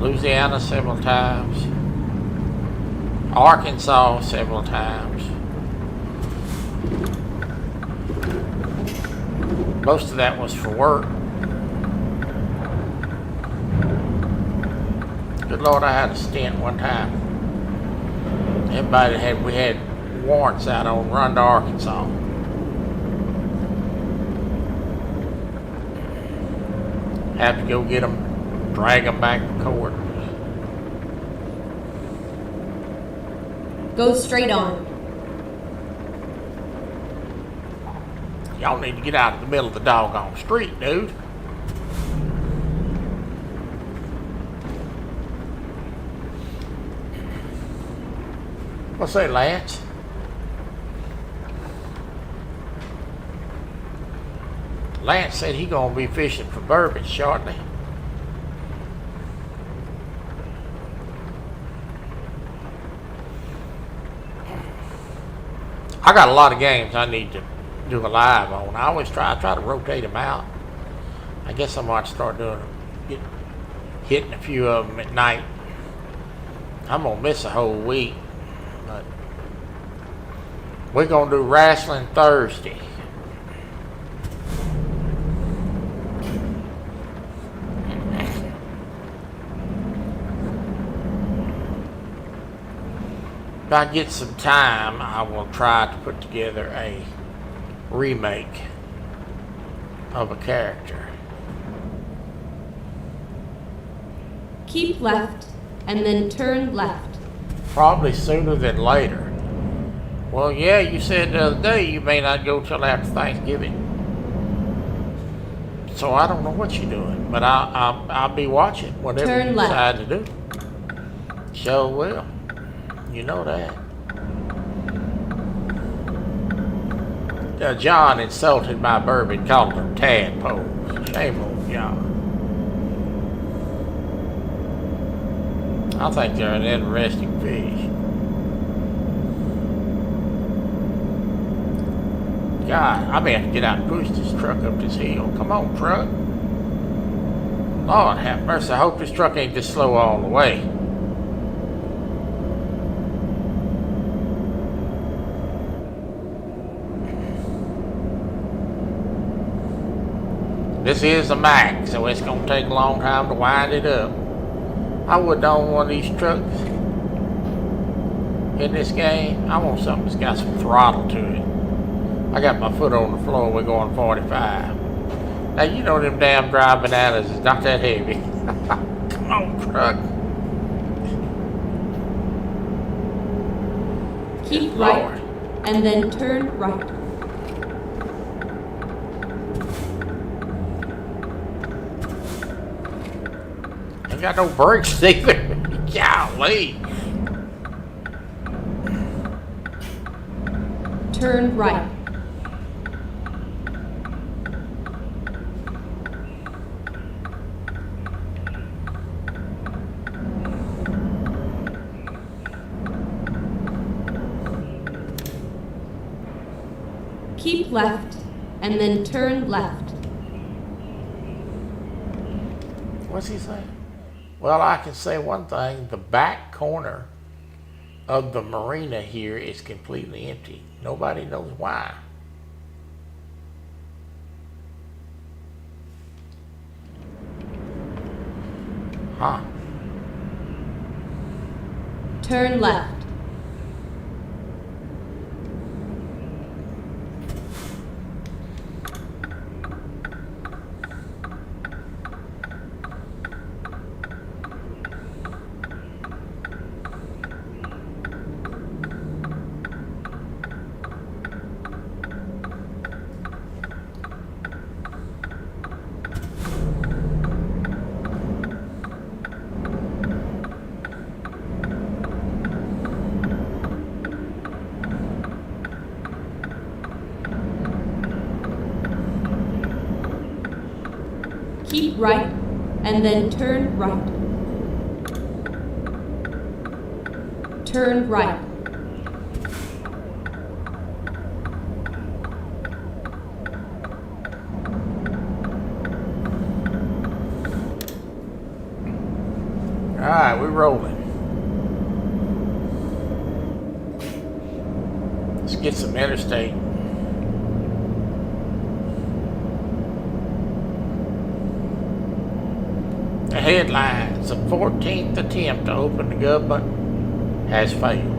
Louisiana several times. Arkansas several times. Most of that was for work. Good Lord, I had a stint one time. We had warrants out on run to Arkansas. Have to go get them, drag them back to court. Go straight on. Y'all need to get out of the middle of the doggone street, dude. What's that, Lance? Lance said he gonna be fishing for burbage shortly. I got a lot of games I need to do a live on. I try to rotate them out. I guess I might start hitting a few of them at night. I'm gonna miss a whole week, but we're gonna do wrestling Thursday. If I get some time, I will try to put together a remake of a character. Keep left and then turn left. Probably sooner than later. Well, yeah, you said the other day you may not go till after Thanksgiving. So I don't know what you're doing, but I'll be watching whatever Turn you left. decide to do. Sure will. You know that. John insulted my bourbon, called them tadpoles. Shame on John. I think they're an interesting fish. God, I may have to get out and push this truck up this hill. Come on, truck. Lord have mercy. I hope this truck ain't this slow all the way. This is a Mac, so it's going to take a long time to wind it up. I wouldn't own one of these trucks in this game. I want something that's got some throttle to it. I got my foot on the floor, we're going 45. Now, you know them damn dry bananas is not that heavy. Come on, truck. Keep Good right Lord. and then turn right. Ain't got no brakes either. Golly. turn right. Keep left, and then turn left. What's he saying? Well, I can say one thing. The back corner of the marina here is completely empty. Nobody knows why. Huh. Turn left. Keep right, and then turn right. Turn right. Alright, we're rolling. Let's get some interstate. The headlines: the 14th attempt to open the government has failed.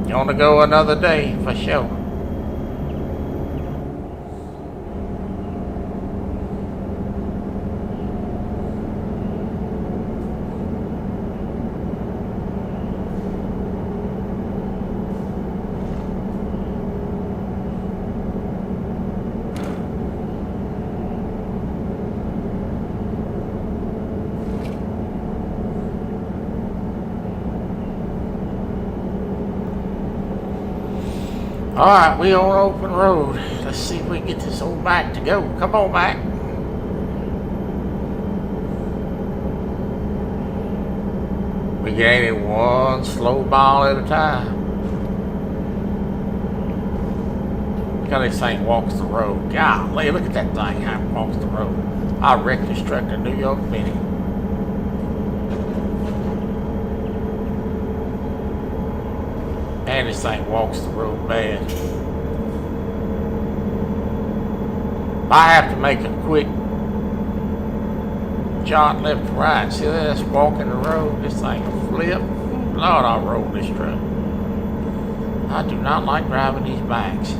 Gonna go another day for sure. Alright, we on open road. Let's see if we can get this old Mac to go. Come on, Mac. We gaining one slow mile at a time. Look how this thing walks the road. Golly, look at that thing, how it walks the road. I wrecked this truck in New York Mini. And this thing walks the road bad. I have to make a quick jaunt left to right. See this walking the road? This thing will flip. Lord, I'll roll this truck. I do not like driving these bikes.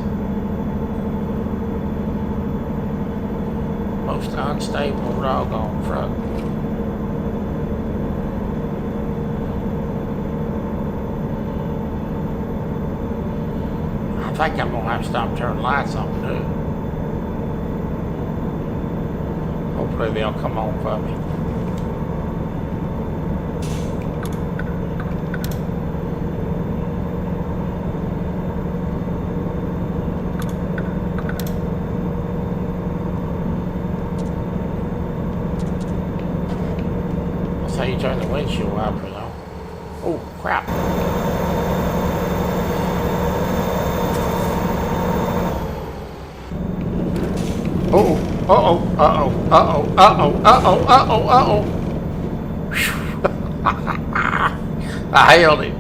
Most unstable doggone truck. I think I'm gonna have to stop turning lights on too. Hopefully they'll come on for me. That's how you turn the windshield wipers on. Oh crap. I held it.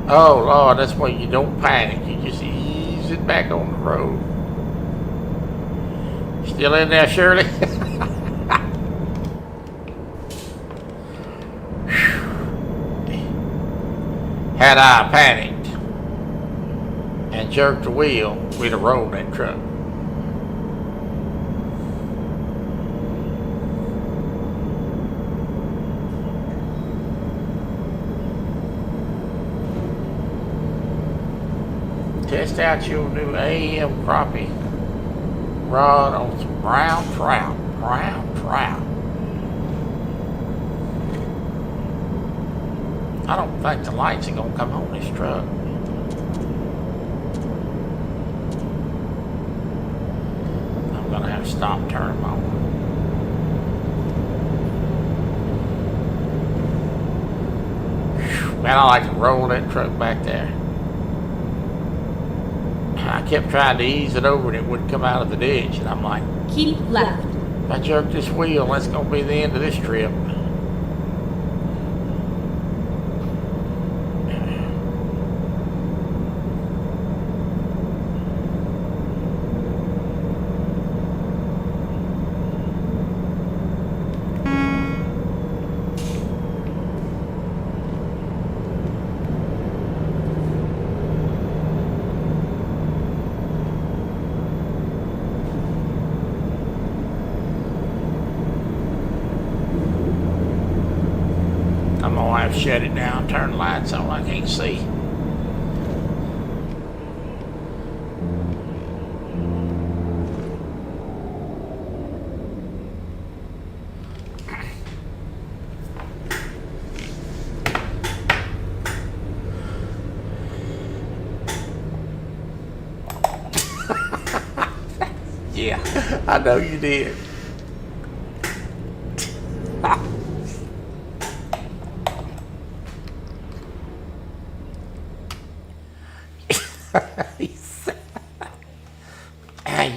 Oh Lord, that's why you don't panic. You just ease it back on the road. Still in there, Shirley? Had I panicked and jerked the wheel, we'd have rolled that truck. test out your new AM crappie rod on some brown trout. Brown trout. I don't think the lights are gonna come on this truck. I'm gonna have to stop and turn them on. Man, I like to roll that truck back there. I kept trying to ease it over and it wouldn't come out of the ditch, and I'm like, Keep left. if I jerk this wheel, that's gonna be the end of this trip. I'm gonna have to shut it down, turn the lights on, I can't see. Yeah, I know you did.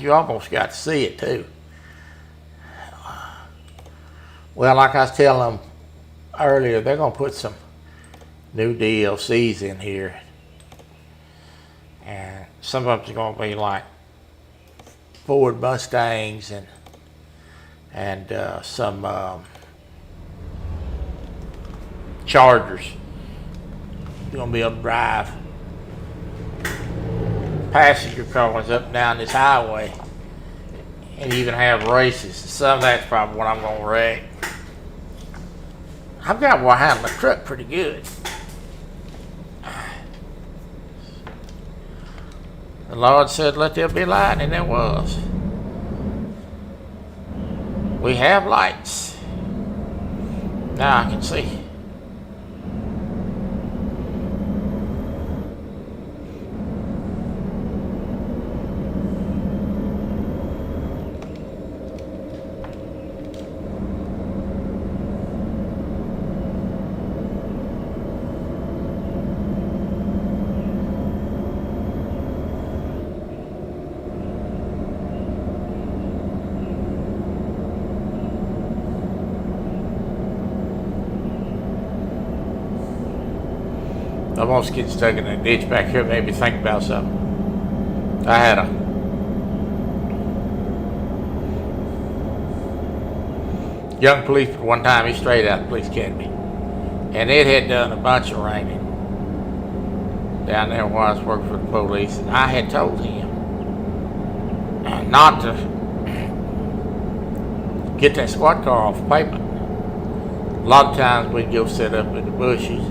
You almost got to see it too. Well, like I was telling them earlier, they're gonna put some new DLCs in here, and some of them's gonna be like Ford Mustangs and some Chargers. You're gonna be able to drive passenger cars up and down this highway and even have races. Some of that's probably what I'm gonna wreck. I've got to handle the truck pretty good. The Lord said, let there be light, and there was. We have lights. Now I can see. I'm almost getting stuck in a ditch back here. Made me think about something. I had a young policeman one time. He straight out of the police academy, and it had done a bunch of raining down there where I was working for the police. And I had told him not to get that squad car off the pavement. A lot of times we'd go sit up in the bushes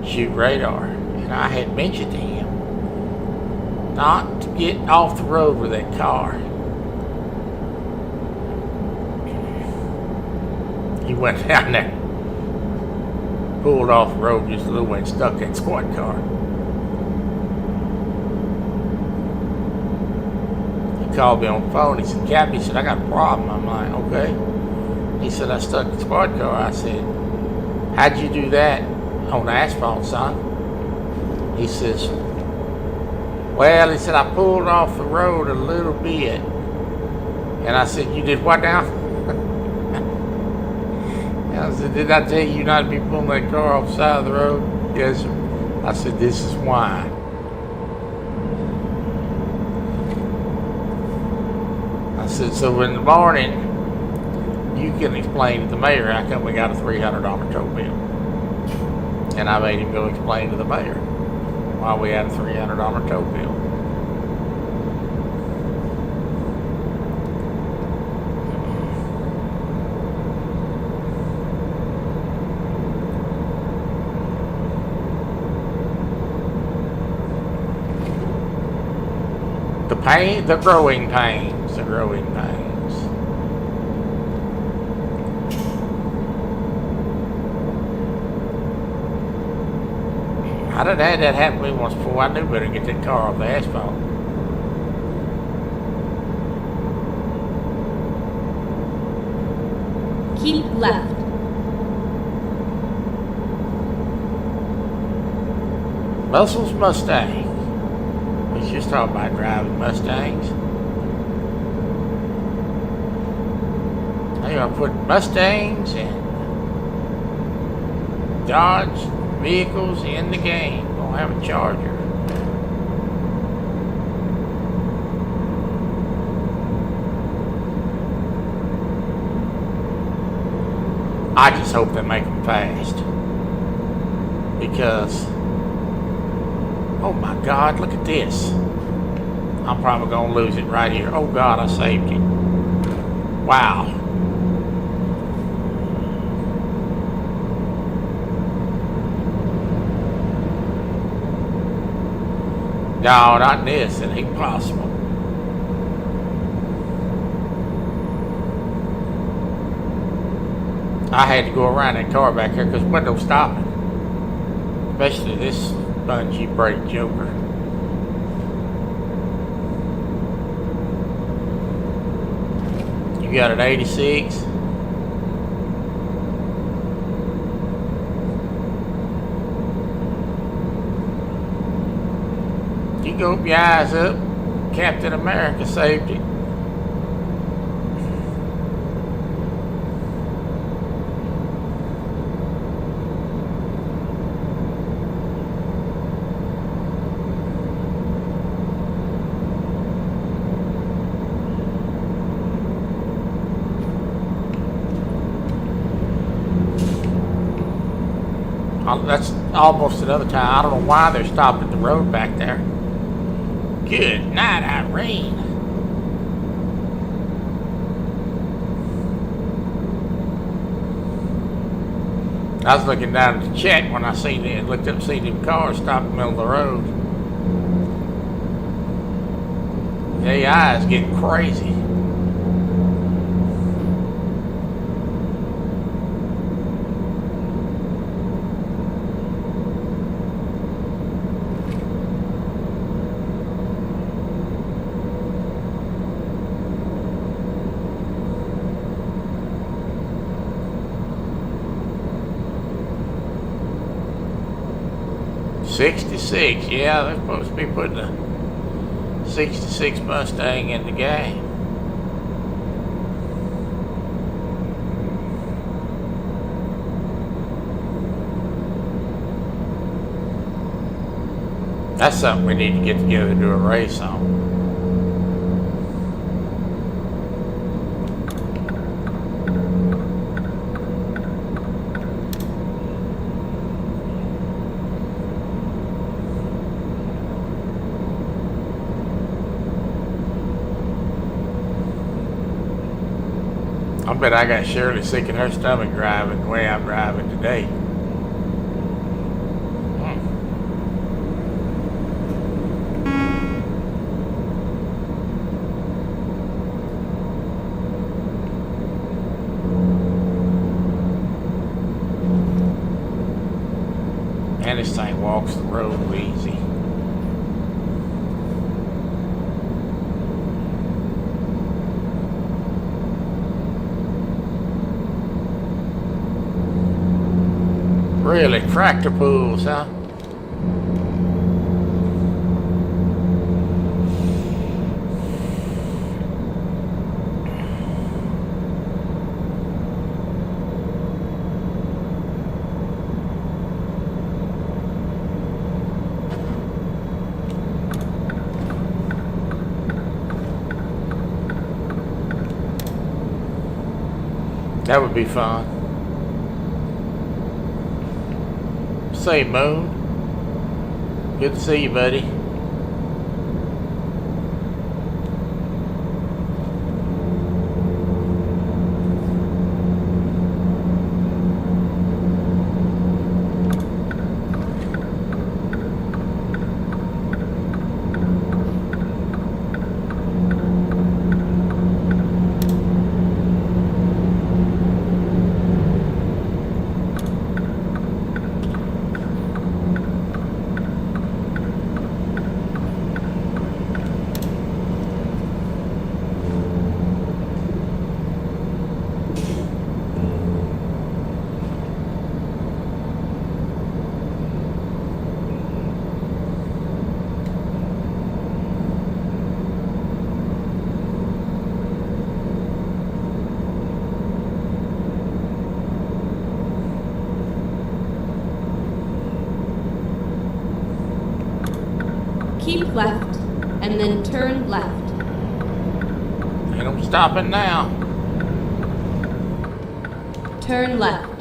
shoot radar, and I had mentioned to him not to get off the road with that car. He went down there, pulled off the road just a little way and stuck that squad car. He called me on the phone. He said, Captain, he said, I got a problem. I'm like, okay. He said, I stuck the squad car. I said, how'd you do that on the asphalt, son? He says, well, he said, I pulled off the road a little bit. And I said, you did what now? And I said, did I tell you not to be pulling that car off the side of the road? Yes, sir. I said, this is why. I said, so in the morning, you can explain to the mayor how come we got a $300 tow bill. And I made him go explain to the mayor why we had a $300 tow bill. The growing pains, the growing pains. I done had that happen to me once before. I knew better to get that car off the asphalt. Keep left. Muscles Mustang. We was just talking about driving Mustangs. They're gonna put Mustangs and Dodge vehicles in the game. Gonna have a Charger. I just hope they make them fast. Because, oh my God, look at this. I'm probably gonna lose it right here. Oh God, I saved it. Wow. No, not this. It ain't possible. I had to go around that car back here because wasn't no stopping. Especially this bungee brake joker. You got an 86. You go open your eyes up. Captain America saved it. That's almost another time. I don't know why they're stopped at the road back there. Good night, Irene. I was looking down at the chat when I seen it. Looked up and seen them cars stopped in the middle of the road. The AI is getting crazy. '66, yeah, they're supposed to be putting a '66 Mustang in the game. That's something we need to get together and do a race on. I bet I got Shirley sick in her stomach driving the way I'm driving today. And this thing walks the road easy. Really, tractor pulls, huh? That would be fun. Say, Moon. Good to see you, buddy. Keep left, and then turn left. Ain't no stopping now. Turn left.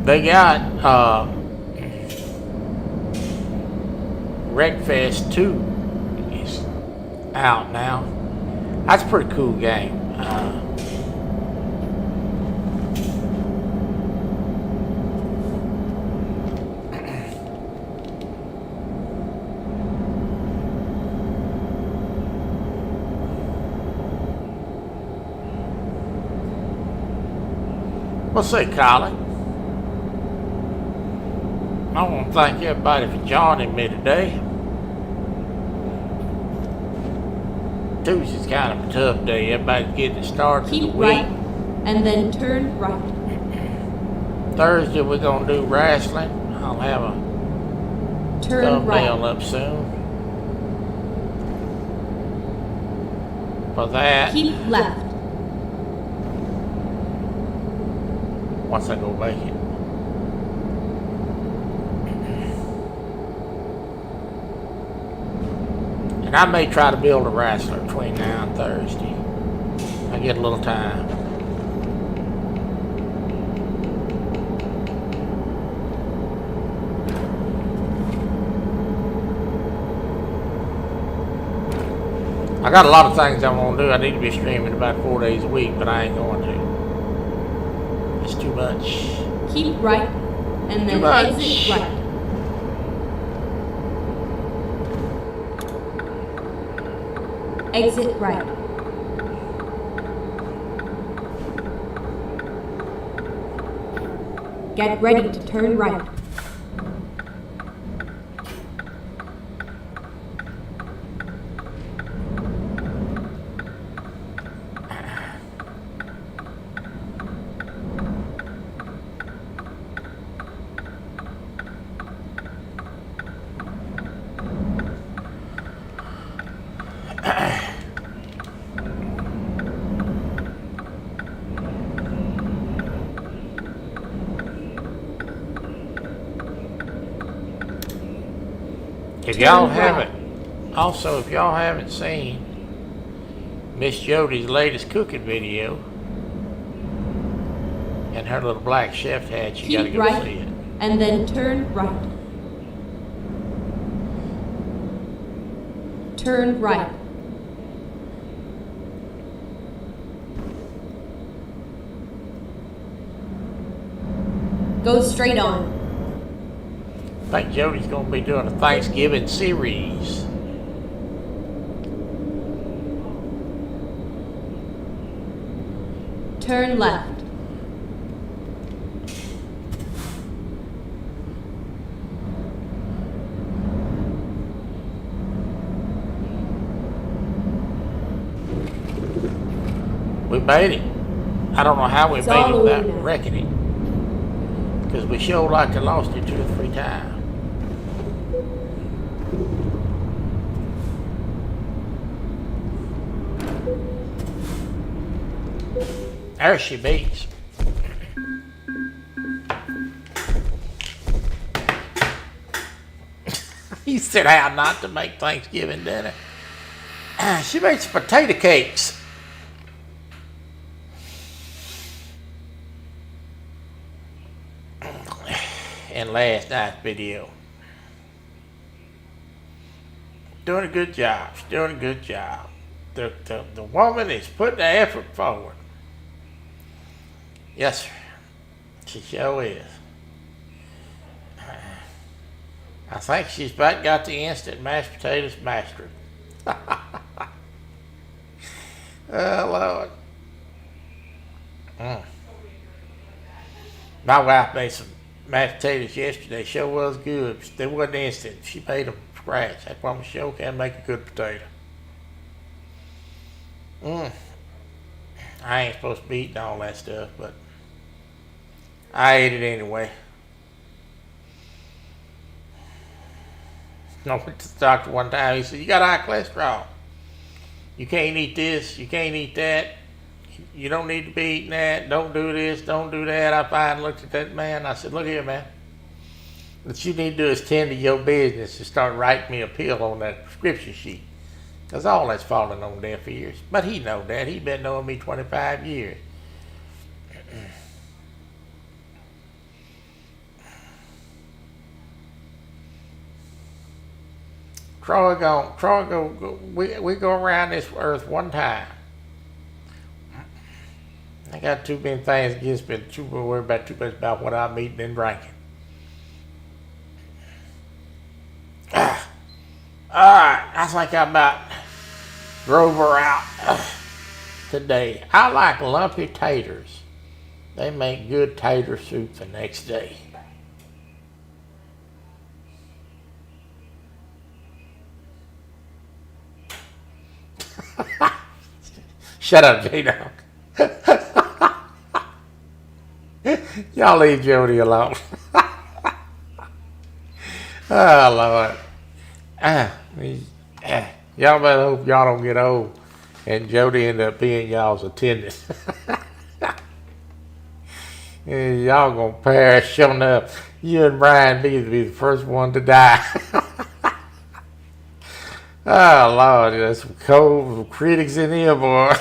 They got Wreckfest 2 is out now. That's a pretty cool game. What's that, Colin? I want to thank everybody for joining me today. Tuesday's kind of a tough day. Everybody's getting started for the Keep week. right, and then turn right. Thursday we're gonna do wrestling. I'll have a Turn right. thumbnail up soon. For that, Keep left. once I go make it. And I may try to build a wrestler between now and Thursday. I get a little time. I got a lot of things I want to do. I need to be streaming about 4 days a week, but I ain't going to. It's too much. Keep right, and then Too much. exit right. Exit right. Get ready to turn right. If y'all Turn haven't, also if y'all haven't seen Miss Jody's latest cooking video and her little black chef hat, you gotta Keep go right, see it. and then turn right. Turn right. Go straight on. I think Jody's gonna be doing a Thanksgiving series. Turn left. We made it. I don't know how we It's made all it the way without now. wrecking it. Because we showed like I lost it 2 or 3 times. There she beats. He said how not to make Thanksgiving dinner. She made some potato cakes. In last night's video. Doing a good job. She's doing a good job. The woman is putting the effort forward. Yes, sir. She sure is. I think she's about got the instant mashed potatoes mastered. Oh, Lord. My wife made some mashed potatoes yesterday. Sure was good. They wasn't instant. She made them from scratch. That woman sure can make a good potato. I ain't supposed to be eating all that stuff, but I ate it anyway. I went to the doctor one time. He said, "You got high cholesterol. You can't eat this. You can't eat that. You don't need to be eating that. Don't do this. Don't do that. I finally looked at that man. I said, look here, man. What you need to do is tend to your business and start writing me a pill on that prescription sheet. Because all that's falling on deaf ears. But he know that. He been knowing me 25 years. We go around this earth one time. I got too many things against me, too worried about too much about what I'm eating and drinking. Alright, I think I about drove her out today. I like lumpy taters. They make good tater soup the next day. Shut up, J-Dog. Y'all leave Jody alone. Oh, Lord. Y'all better hope y'all don't get old and Jody end up being y'all's attendant. Y'all gonna perish sure enough. You and Brian be the first one to die. Oh, Lord, there's some cold critics in here, boy.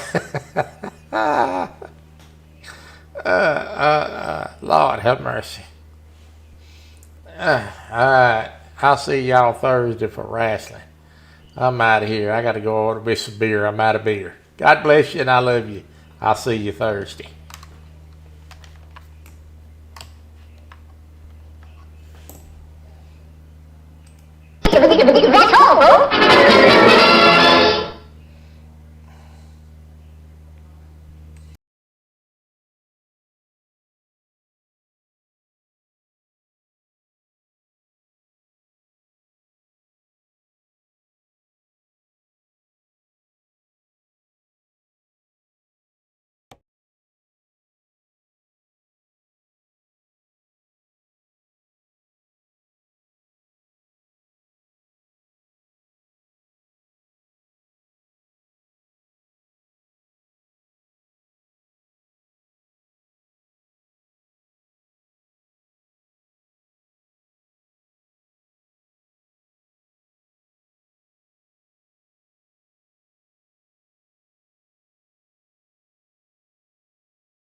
Lord, have mercy. All right, I'll see y'all Thursday for wrestling. I'm out of here. I got to go order me some beer. I'm out of beer. God bless you, and I love you. I'll see you Thursday.